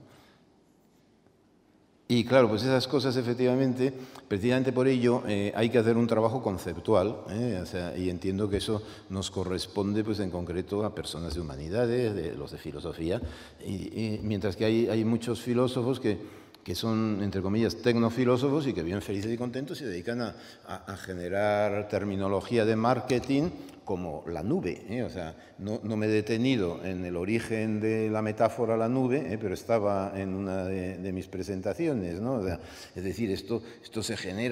Y claro, pues esas cosas efectivamente, precisamente por ello hay que hacer un trabajo conceptual, o sea, y entiendo que eso nos corresponde pues en concreto a personas de humanidades, los de filosofía, y mientras que hay muchos filósofos que son, entre comillas, tecnofilósofos y que bien felices y contentos se dedican a generar terminología de marketing como la nube, o sea, no me he detenido en el origen de la metáfora la nube, pero estaba en una de mis presentaciones, ¿no? O sea, es decir, esto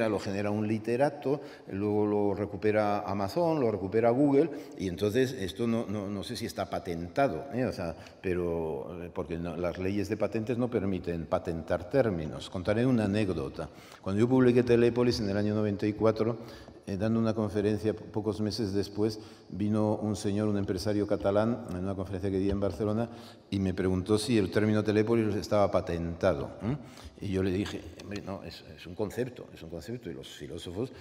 lo genera un literato, luego lo recupera Amazon, lo recupera Google, y entonces esto no sé si está patentado, o sea, pero porque las leyes de patentes no permiten patentar términos. Contaré una anécdota. Cuando yo publiqué Telépolis en el año 94, dando una conferencia, pocos meses después, vino un señor, un empresario catalán, en una conferencia que di en Barcelona, y me preguntó si el término Telépolis estaba patentado. Y yo le dije, hombre, no, es un concepto, y los filósofos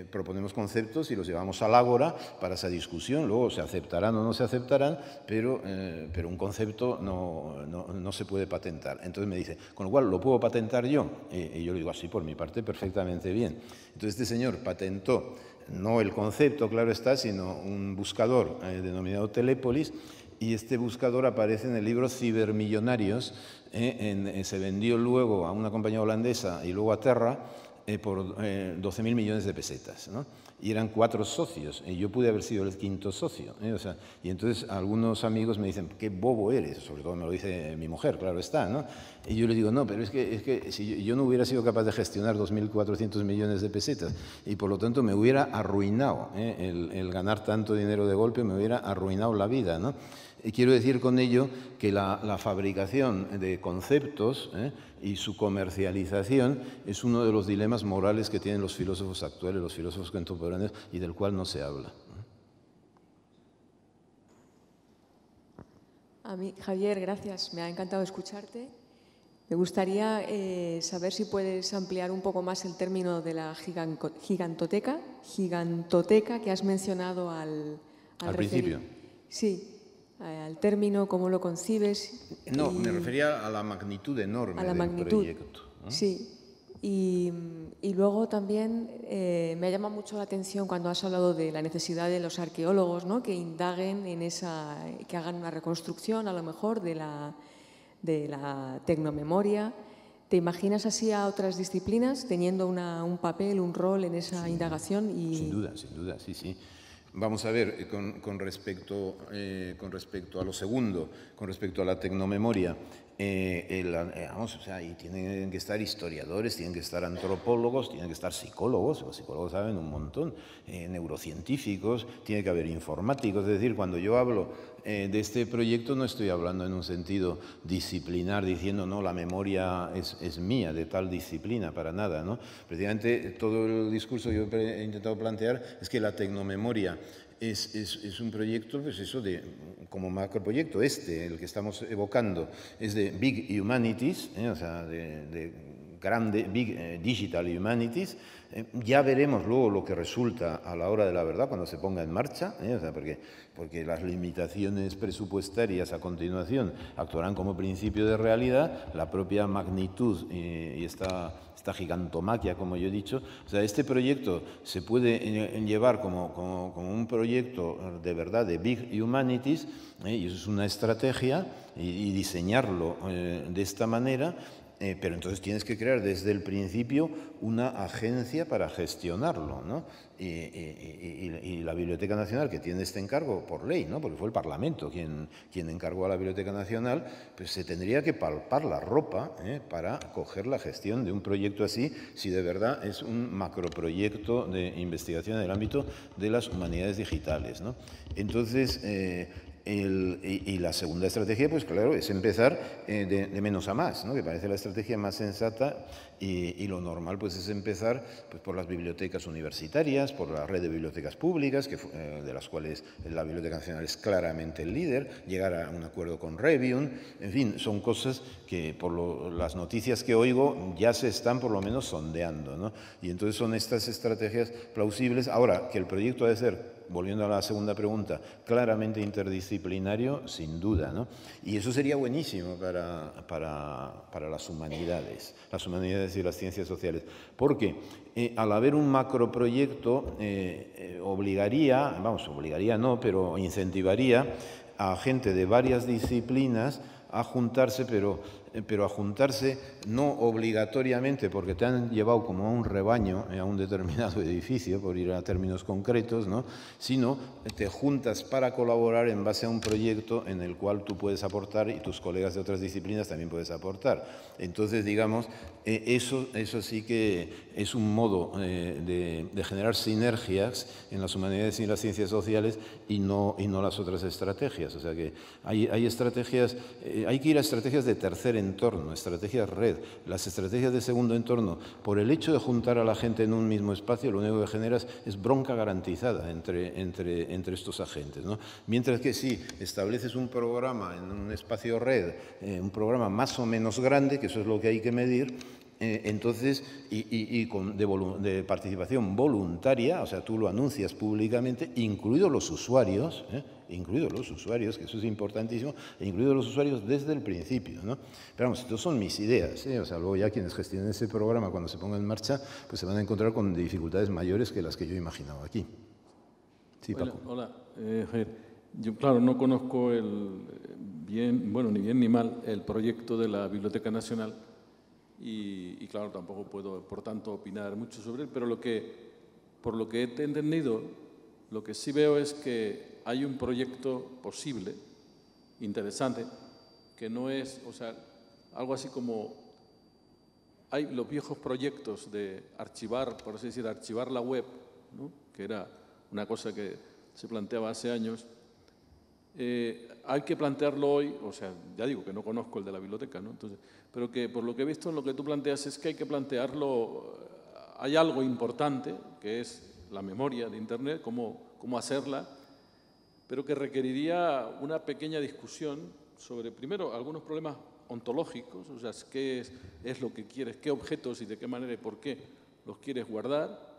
proponemos conceptos y los llevamos al ágora para esa discusión. Luego se aceptarán o no se aceptarán, pero un concepto no se puede patentar. Entonces me dice, con lo cual, ¿lo puedo patentar yo? Y yo le digo, así, por mi parte, perfectamente bien. Entonces este señor patentó, no el concepto, claro está, sino un buscador denominado Telépolis, y este buscador aparece en el libro Cibermillonarios. Se vendió luego a una compañía holandesa y luego a Terra por 12.000 millones de pesetas, ¿no? Y eran 4 socios, y yo pude haber sido el 5º socio, o sea, y entonces algunos amigos me dicen, qué bobo eres, sobre todo me lo dice mi mujer, claro está, ¿no? Y yo le digo, no, pero es que si yo no hubiera sido capaz de gestionar 2.400 millones de pesetas, y por lo tanto me hubiera arruinado, el ganar tanto dinero de golpe me hubiera arruinado la vida, ¿no? Y quiero decir con ello que la fabricación de conceptos y su comercialización es uno de los dilemas morales que tienen los filósofos actuales, los filósofos contemporáneos, y del cual no se habla. A mí, Javier, gracias. Me ha encantado escucharte. Me gustaría saber si puedes ampliar un poco más el término de la gigantoteca que has mencionado al principio. Sí. Al término, cómo lo concibes. No, me refería a la magnitud enorme del proyecto, ¿no? Sí, y luego también me ha llamado mucho la atención cuando has hablado de la necesidad de los arqueólogos, ¿no? Que indaguen que hagan una reconstrucción a lo mejor de la tecnomemoria. ¿Te imaginas así a otras disciplinas teniendo un papel, un rol en esa indagación? Sin duda, sí, sí. Vamos a ver, con respecto a lo segundo, con respecto a la tecnomemoria, vamos, o sea, y tienen que estar historiadores, tienen que estar antropólogos, tienen que estar psicólogos, los psicólogos saben un montón, neurocientíficos, tiene que haber informáticos. Es decir, cuando yo hablo de este proyecto no estoy hablando en un sentido disciplinar, diciendo, no, la memoria es mía, de tal disciplina, para nada, ¿no? Precisamente todo el discurso que yo he intentado plantear es que la tecnomemoria es un proyecto, pues eso, como macroproyecto, el que estamos evocando, es de Big Humanities, o sea, de grande, Big Digital Humanities. Ya veremos luego lo que resulta a la hora de la verdad cuando se ponga en marcha, o sea, porque las limitaciones presupuestarias a continuación actuarán como principio de realidad, la propia magnitud y esta gigantomaquia, como yo he dicho. O sea, este proyecto se puede llevar como un proyecto de verdad de Big Humanities, y eso es una estrategia, y diseñarlo de esta manera. Pero entonces tienes que crear desde el principio una agencia para gestionarlo, ¿no? Y la Biblioteca Nacional, que tiene este encargo por ley, ¿no? Porque fue el Parlamento quien encargó a la Biblioteca Nacional, pues se tendría que palpar la ropa para coger la gestión de un proyecto así, si de verdad es un macroproyecto de investigación en el ámbito de las humanidades digitales, ¿no? Entonces, y la segunda estrategia, pues claro, es empezar de menos a más, ¿no? Que parece la estrategia más sensata, y lo normal pues es empezar pues, por las bibliotecas universitarias, por la red de bibliotecas públicas, de las cuales la Biblioteca Nacional es claramente el líder, llegar a un acuerdo con Revium, en fin, son cosas que por las noticias que oigo ya se están por lo menos sondeando, ¿no? Y entonces son estas estrategias plausibles. Ahora, que el proyecto ha de ser, volviendo a la segunda pregunta, claramente interdisciplinario, sin duda, ¿no? Y eso sería buenísimo para las humanidades y las ciencias sociales, porque al haber un macroproyecto obligaría no, pero incentivaría a gente de varias disciplinas a juntarse, pero a juntarse no obligatoriamente porque te han llevado como a un rebaño, a un determinado edificio, por ir a términos concretos, ¿no? Sino te juntas para colaborar en base a un proyecto en el cual tú puedes aportar y tus colegas de otras disciplinas también puedes aportar. Entonces, digamos, eso sí que es un modo de generar sinergias en las humanidades y en las ciencias sociales y no las otras estrategias. O sea que hay estrategias, hay que ir a estrategias de tercer entorno, estrategias red. Las estrategias de segundo entorno, por el hecho de juntar a la gente en un mismo espacio, lo único que generas es bronca garantizada entre estos agentes, ¿no? Mientras que si estableces un programa en un espacio red, un programa más o menos grande, que eso es lo que hay que medir, entonces, de participación voluntaria, o sea, tú lo anuncias públicamente, incluidos los usuarios, que eso es importantísimo, incluidos los usuarios desde el principio, ¿no? Pero vamos, estas son mis ideas, ¿eh? O sea, luego ya quienes gestionen ese programa, cuando se ponga en marcha, pues se van a encontrar con dificultades mayores que las que yo he imaginado aquí. Sí, Paco. Hola, Javier. Yo, claro, no conozco ni bien ni mal el proyecto de la Biblioteca Nacional y claro, tampoco puedo, por tanto, opinar mucho sobre él, pero por lo que he entendido, lo que sí veo es que hay un proyecto posible, interesante, que no es, o sea, algo así como hay los viejos proyectos de archivar, por así decir, archivar la web, ¿no? Que era una cosa que se planteaba hace años. Hay que plantearlo hoy, o sea, ya digo que no conozco el de la biblioteca, ¿no? Entonces, pero que por lo que he visto en lo que tú planteas es que hay que plantearlo, hay algo importante, que es la memoria de Internet, cómo hacerla, pero que requeriría una pequeña discusión sobre, primero, algunos problemas ontológicos, o sea, qué es lo que quieres, qué objetos y de qué manera y por qué los quieres guardar,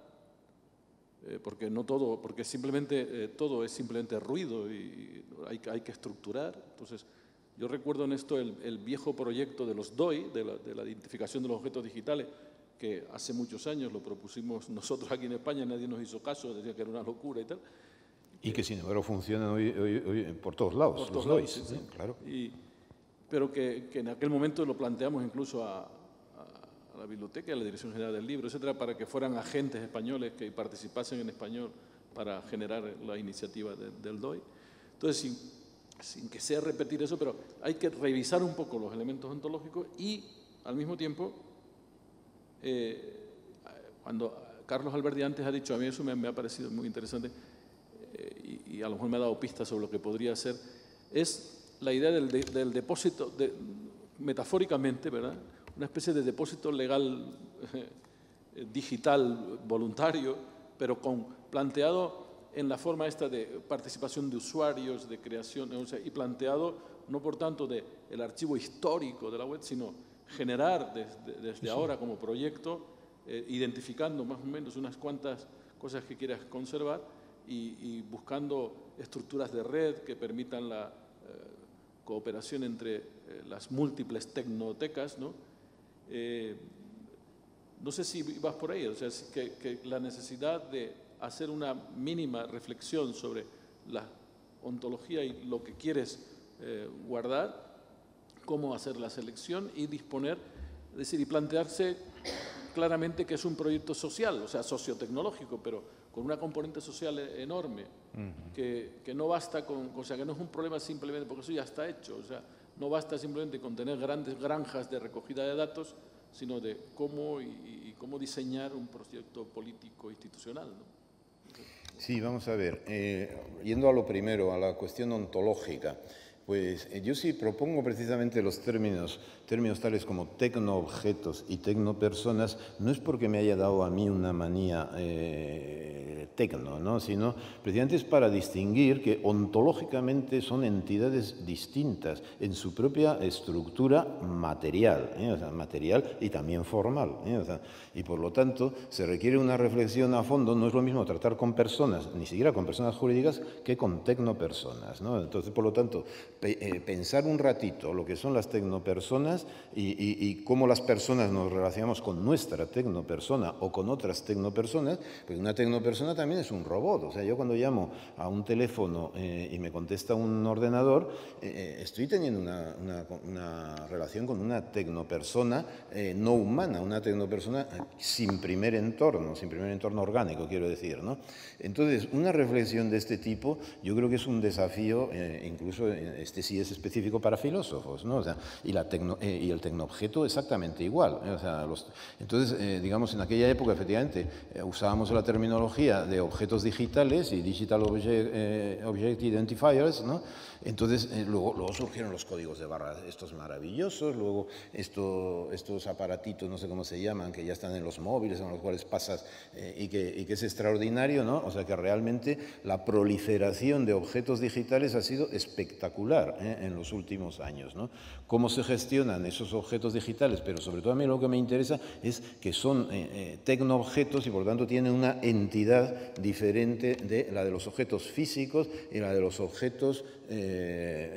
porque no todo, porque simplemente todo es simplemente ruido y hay que estructurar. Entonces, yo recuerdo en esto el viejo proyecto de los DOI, de la identificación de los objetos digitales, que hace muchos años lo propusimos nosotros aquí en España, nadie nos hizo caso, decía que era una locura y tal. Y que sin embargo funcionan hoy por todos lados, por todos los lados, DOIs, sí. Claro. Pero que en aquel momento lo planteamos incluso a la biblioteca, a la Dirección General del Libro, etcétera, para que fueran agentes españoles que participasen en español para generar la iniciativa del DOI. Entonces, sin que sea repetir eso, pero hay que revisar un poco los elementos ontológicos y, al mismo tiempo, cuando Carlos Alberdi antes ha dicho, a mí eso me ha parecido muy interesante y a lo mejor me ha dado pistas sobre lo que podría ser, es la idea del depósito, metafóricamente, ¿verdad? Una especie de depósito legal digital voluntario, pero planteado en la forma esta de participación de usuarios, de creación, o sea, y planteado no por tanto el archivo histórico de la web, sino generar desde ahora como proyecto, identificando más o menos unas cuantas cosas que quieras conservar y buscando estructuras de red que permitan la cooperación entre las múltiples tecnotecas, ¿no? No sé si vas por ahí, o sea, que la necesidad de hacer una mínima reflexión sobre la ontología y lo que quieres guardar, cómo hacer la selección y disponer, es decir, y plantearse claramente que es un proyecto social, o sea, sociotecnológico, pero con una componente social enorme, que no basta o sea, que no es un problema simplemente, porque eso ya está hecho, o sea, no basta simplemente con tener grandes granjas de recogida de datos, sino de cómo y cómo diseñar un proyecto político institucional, ¿no? Sí, vamos a ver, yendo a lo primero, a la cuestión ontológica, pues yo sí propongo precisamente los términos tales como tecnoobjetos y tecnopersonas, no es porque me haya dado a mí una manía tecno, ¿no? Sino precisamente es para distinguir que ontológicamente son entidades distintas en su propia estructura material, o sea, material y también formal, o sea, y por lo tanto se requiere una reflexión a fondo. No es lo mismo tratar con personas, ni siquiera con personas jurídicas, que con tecnopersonas, ¿no? Entonces, por lo tanto, pensar un ratito lo que son las tecnopersonas y cómo las personas nos relacionamos con nuestra tecnopersona o con otras tecnopersonas, pues una tecnopersona también es un robot. O sea, yo cuando llamo a un teléfono y me contesta un ordenador, estoy teniendo una relación con una tecnopersona no humana, una tecnopersona sin primer entorno orgánico, quiero decir, ¿no? Entonces, una reflexión de este tipo yo creo que es un desafío, incluso este sí es específico para filósofos, ¿no? O sea, y el tecnoobjeto exactamente igual. O sea, entonces, digamos, en aquella época, efectivamente, usábamos la terminología de objetos digitales y Digital Object Identifiers, ¿no? Entonces, luego surgieron los códigos de barras, estos maravillosos, luego estos aparatitos, no sé cómo se llaman, que ya están en los móviles, en los cuales pasas y que es extraordinario, ¿no? O sea, que realmente la proliferación de objetos digitales ha sido espectacular en los últimos años, ¿no? Cómo se gestionan esos objetos digitales, pero sobre todo a mí lo que me interesa es que son tecnoobjetos y por tanto tienen una entidad diferente de la de los objetos físicos y la de los objetos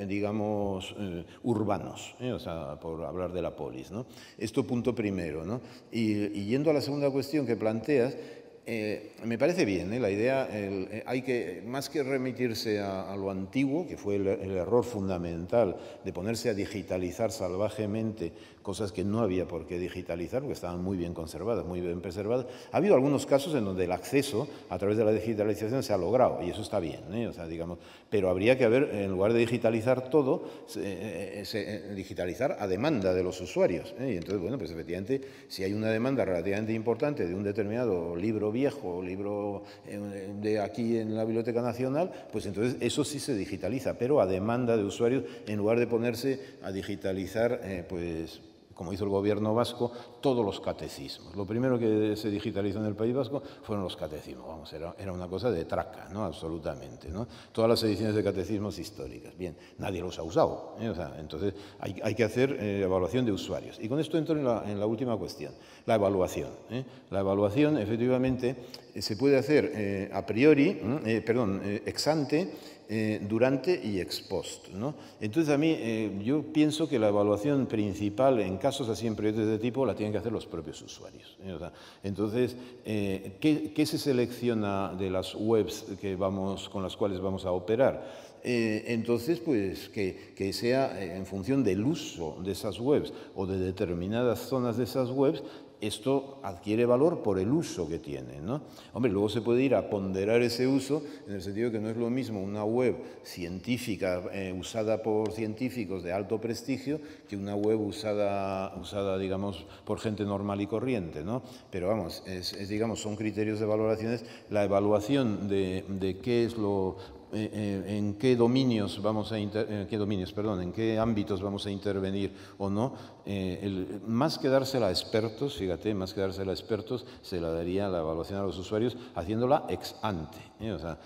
digamos, urbanos, o sea, por hablar de la polis, ¿no? Esto punto primero, ¿no? Y yendo a la segunda cuestión que planteas, me parece bien, la idea, hay que, más que remitirse a lo antiguo, que fue el error fundamental de ponerse a digitalizar salvajemente cosas que no había por qué digitalizar, porque estaban muy bien conservadas, muy bien preservadas. Ha habido algunos casos en donde el acceso a través de la digitalización se ha logrado, y eso está bien, o sea, digamos, pero habría que haber, en lugar de digitalizar todo, digitalizar a demanda de los usuarios. Y entonces, bueno, pues efectivamente, si hay una demanda relativamente importante de un determinado libro viejo, libro de aquí en la Biblioteca Nacional, pues entonces eso sí se digitaliza, pero a demanda de usuarios, en lugar de ponerse a digitalizar, pues, como hizo el gobierno vasco, todos los catecismos. Lo primero que se digitalizó en el País Vasco fueron los catecismos. Vamos, era una cosa de traca, ¿no? Absolutamente, ¿no? Todas las ediciones de catecismos históricas. Bien, nadie los ha usado, O sea, entonces hay que hacer evaluación de usuarios. Y con esto entro en la última cuestión, la evaluación. La evaluación, efectivamente, se puede hacer a priori, ex ante, durante y ex post, ¿no? Entonces, a mí, yo pienso que la evaluación principal en casos así, en proyectos de este tipo, la tienen que hacer los propios usuarios. O sea, entonces, ¿qué se selecciona de las webs con las cuales vamos a operar? Entonces, pues, que sea en función del uso de esas webs o de determinadas zonas de esas webs, esto adquiere valor por el uso que tiene, ¿no? Hombre, luego se puede ir a ponderar ese uso en el sentido que no es lo mismo una web científica usada por científicos de alto prestigio que una web usada digamos, por gente normal y corriente, ¿no? Pero vamos, digamos, son criterios de valoraciones. La evaluación de qué es lo... en qué dominios en qué ámbitos vamos a intervenir o no, más que dársela a expertos, fíjate, más que dársela a expertos, se la daría la evaluación a los usuarios haciéndola ex ante. O sea,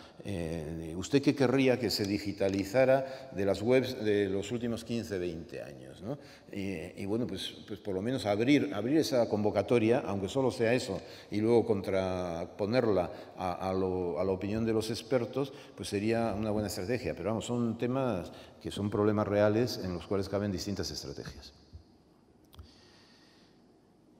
¿usted qué querría que se digitalizara de las webs de los últimos 15, 20 años? ¿No? Y bueno, pues por lo menos abrir esa convocatoria, aunque solo sea eso, y luego contraponerla a la opinión de los expertos, pues sería una buena estrategia. Pero vamos, son temas que son problemas reales en los cuales caben distintas estrategias.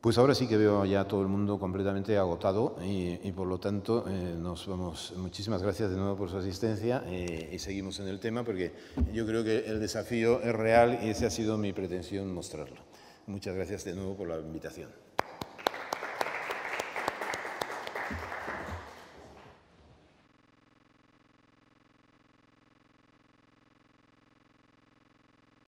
Pues ahora sí que veo ya a todo el mundo completamente agotado y por lo tanto nos vamos. Muchísimas gracias de nuevo por su asistencia y seguimos en el tema porque yo creo que el desafío es real y esa ha sido mi pretensión mostrarlo. Muchas gracias de nuevo por la invitación.